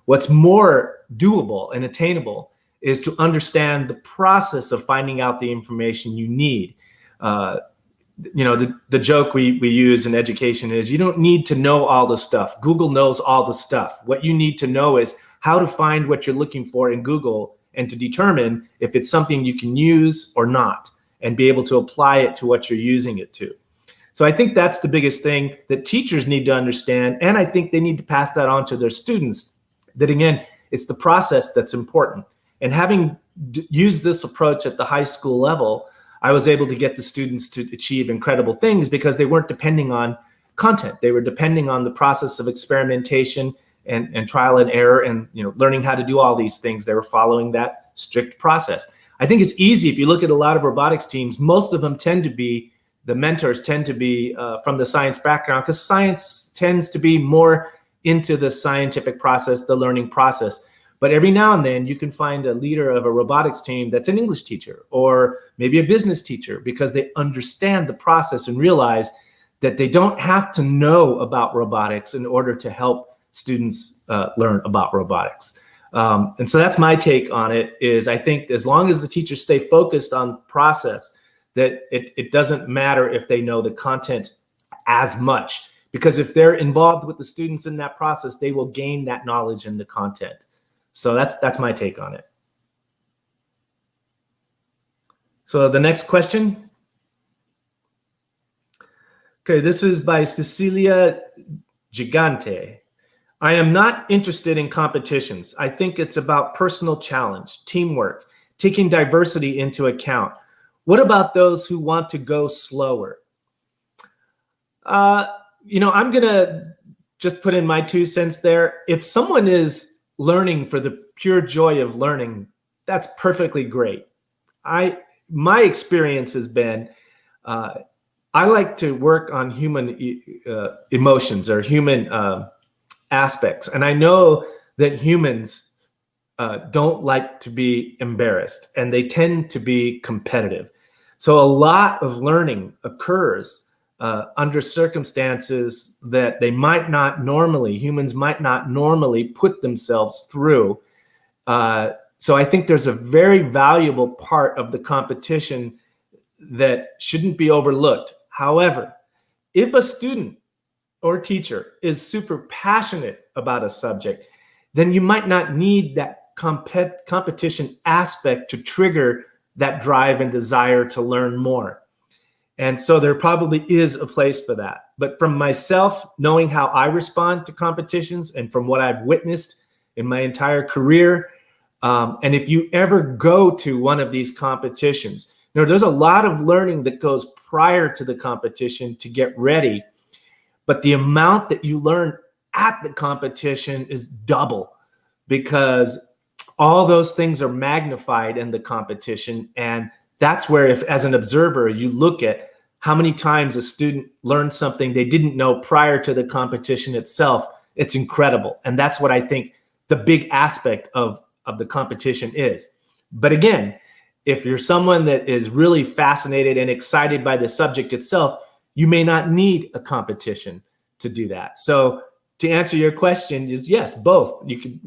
What's more doable and attainable is to understand the process of finding out the information you need. The joke we use in education is, you don't need to know all the stuff. Google knows all the stuff. What you need to know is how to find what you're looking for in Google, and to determine if it's something you can use or not, and be able to apply it to what you're using it to. So I think that's the biggest thing that teachers need to understand. And I think they need to pass that on to their students, that again, it's the process that's important. And having used this approach at the high school level, I was able to get the students to achieve incredible things because they weren't depending on content. They were depending on the process of experimentation and trial and error, and learning how to do all these things. They were following that strict process. I think it's easy. If you look at a lot of robotics teams, most of them the mentors tend to be from the science background, because science tends to be more into the scientific process, the learning process. But every now and then you can find a leader of a robotics team that's an English teacher, or maybe a business teacher, because they understand the process and realize that they don't have to know about robotics in order to help students learn about robotics. And so that's my take on it, is I think as long as the teachers stay focused on process, that it doesn't matter if they know the content as much, because if they're involved with the students in that process, they will gain that knowledge in the content. So that's my take on it. So the next question. Okay, this is by Cecilia Gigante. I am not interested in competitions. I think it's about personal challenge, teamwork, taking diversity into account. What about those who want to go slower? I'm going to just put in my 2 cents there. If someone is learning for the pure joy of learning, that's perfectly great. My experience has been, I like to work on human emotions or human aspects. And I know that humans don't like to be embarrassed, and they tend to be competitive. So a lot of learning occurs under circumstances that humans might not normally put themselves through. So I think there's a very valuable part of the competition that shouldn't be overlooked. However, if a student or teacher is super passionate about a subject, then you might not need that competition aspect to trigger that drive and desire to learn more. And so there probably is a place for that. But from myself, knowing how I respond to competitions and from what I've witnessed in my entire career, and if you ever go to one of these competitions, there's a lot of learning that goes prior to the competition to get ready, but the amount that you learn at the competition is double, because all those things are magnified in the competition. And that's where, if as an observer, you look at how many times a student learned something they didn't know prior to the competition itself, it's incredible. And that's what I think the big aspect of the competition is. But again, if you're someone that is really fascinated and excited by the subject itself, you may not need a competition to do that. So to answer your question is yes, both. You could,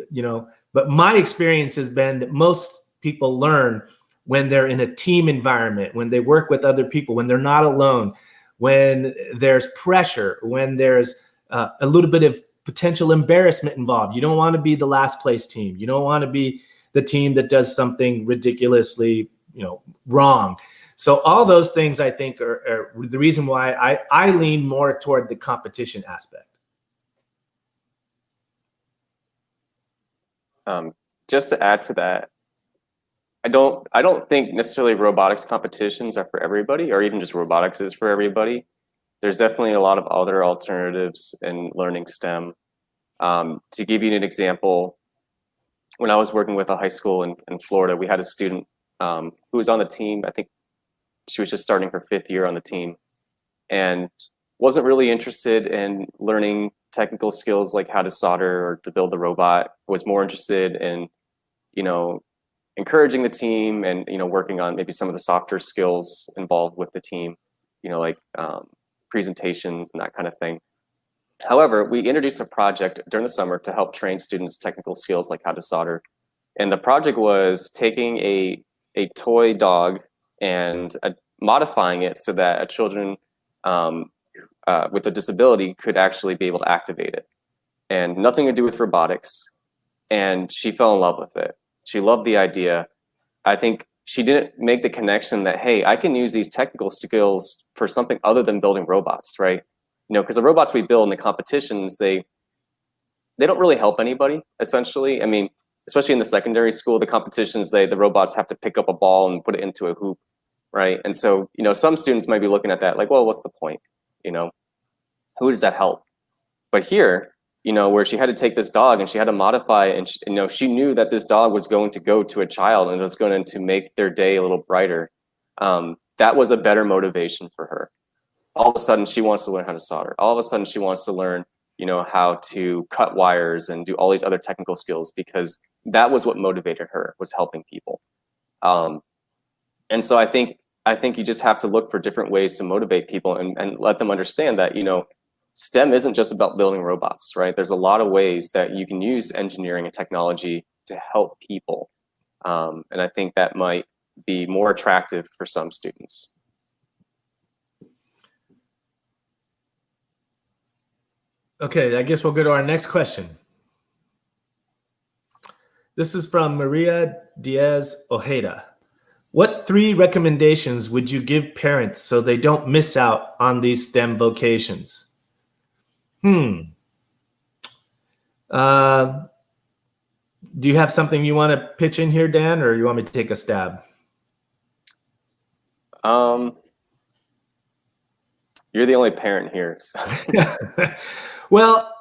but my experience has been that most people learn when they're in a team environment, when they work with other people, when they're not alone, when there's pressure, when there's a little bit of potential embarrassment involved. You don't want to be the last place team. You don't want to be the team that does something ridiculously, wrong. So all those things, I think, are the reason why I lean more toward the competition aspect. Just to add to that, I don't think necessarily robotics competitions are for everybody, or even just robotics is for everybody. There's definitely a lot of other alternatives in learning STEM. To give you an example, when I was working with a high school in Florida, we had a student who was on the team. I think she was just starting her 5th year on the team and wasn't really interested in learning technical skills like how to solder or to build the robot. Was more interested in, encouraging the team and, working on maybe some of the softer skills involved with the team, like presentations and that kind of thing. However, we introduced a project during the summer to help train students technical skills like how to solder. And the project was taking a toy dog and modifying it so that a children with a disability could actually be able to activate it. And nothing to do with robotics. And she fell in love with it. She loved the idea. I think she didn't make the connection that, hey, I can use these technical skills for something other than building robots, right? Because the robots we build in the competitions, they don't really help anybody, essentially. I mean, especially in the secondary school, the competitions, the robots have to pick up a ball and put it into a hoop, right? And so, some students might be looking at that like, well, what's the point? Who does that help? But here, where she had to take this dog and she had to modify it, and she knew that this dog was going to go to a child and it was going to make their day a little brighter. That was a better motivation for her. All of a sudden, she wants to learn how to solder. All of a sudden, she wants to learn, how to cut wires and do all these other technical skills, because that was what motivated her, was helping people. And so I think you just have to look for different ways to motivate people and let them understand that, STEM isn't just about building robots, right? There's a lot of ways that you can use engineering and technology to help people. And I think that might be more attractive for some students. Okay, I guess we'll go to our next question. This is from Maria Diaz Ojeda. What 3 recommendations would you give parents so they don't miss out on these STEM vocations? Do you have something you want to pitch in here, Dan, or you want me to take a stab? You're You're the only parent here. So. Well,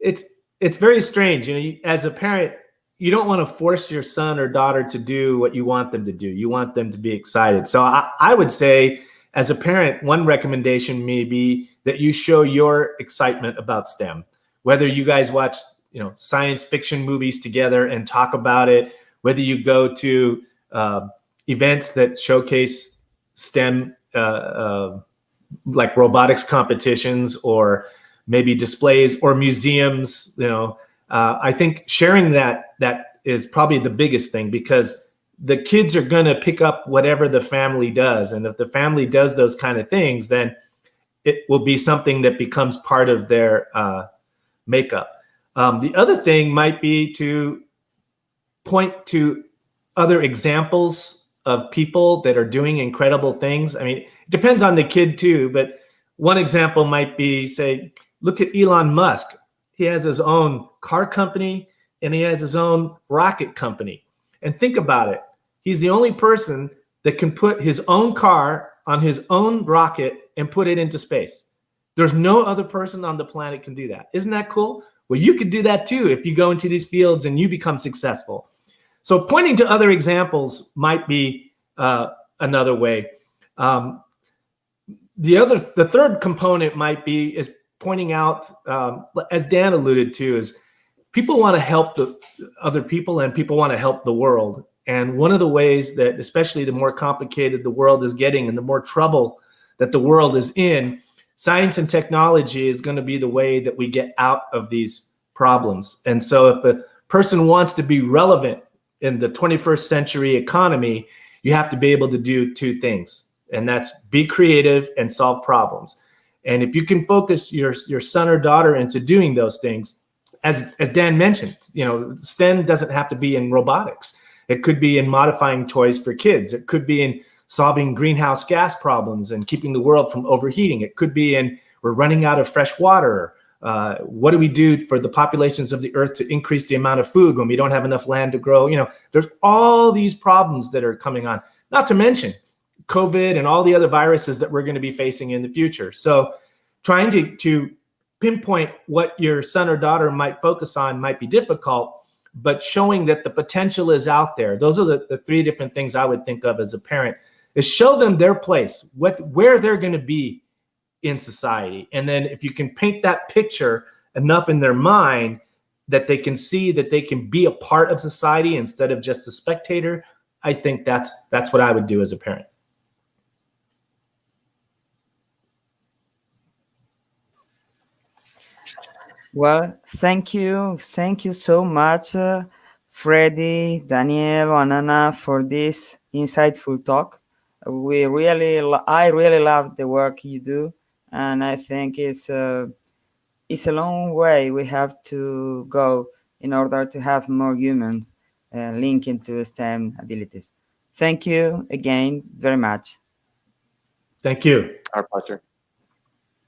it's very strange. As a parent, you don't want to force your son or daughter to do what you want them to do. You want them to be excited. So I would say, as a parent, one recommendation may be that you show your excitement about STEM. Whether you guys watch, science fiction movies together and talk about it, whether you go to events that showcase STEM, like robotics competitions, or maybe displays or museums, I think sharing that is probably the biggest thing, because the kids are going to pick up whatever the family does. And if the family does those kind of things, then it will be something that becomes part of their makeup. The other thing might be to point to other examples of people that are doing incredible things. I mean, it depends on the kid too, but one example might be, say, look at Elon Musk. He has his own car company and he has his own rocket company. And think about it. He's the only person that can put his own car on his own rocket and put it into space. There's no other person on the planet can do that. Isn't that cool? Well, you could do that too if you go into these fields and you become successful. So pointing to other examples might be another way. The third component might be is pointing out, as Dan alluded to, is people want to help the other people and people want to help the world. And one of the ways that, especially the more complicated the world is getting and the more trouble that the world is in, science and technology is going to be the way that we get out of these problems. And so if a person wants to be relevant in the 21st century economy, you have to be able to do two things, and that's be creative and solve problems. And if you can focus your son or daughter into doing those things, as Dan mentioned, STEM doesn't have to be in robotics. It could be in modifying toys for kids. It could be in solving greenhouse gas problems and keeping the world from overheating. It could be in we're running out of fresh water. What do we do for the populations of the earth to increase the amount of food when we don't have enough land to grow? There's all these problems that are coming on, not to mention COVID and all the other viruses that we're going to be facing in the future. So trying to pinpoint what your son or daughter might focus on might be difficult, but showing that the potential is out there. Those are the three different things I would think of as a parent, is show them their place, where they're going to be in society. And then if you can paint that picture enough in their mind that they can see that they can be a part of society instead of just a spectator, I think that's what I would do as a parent. Well, thank you so much, Fredi, Daniel, and Anna, for this insightful talk. I really love the work you do, and I think it's a long way we have to go in order to have more humans linked into STEM abilities. Thank you again very much. Thank you. Our pleasure.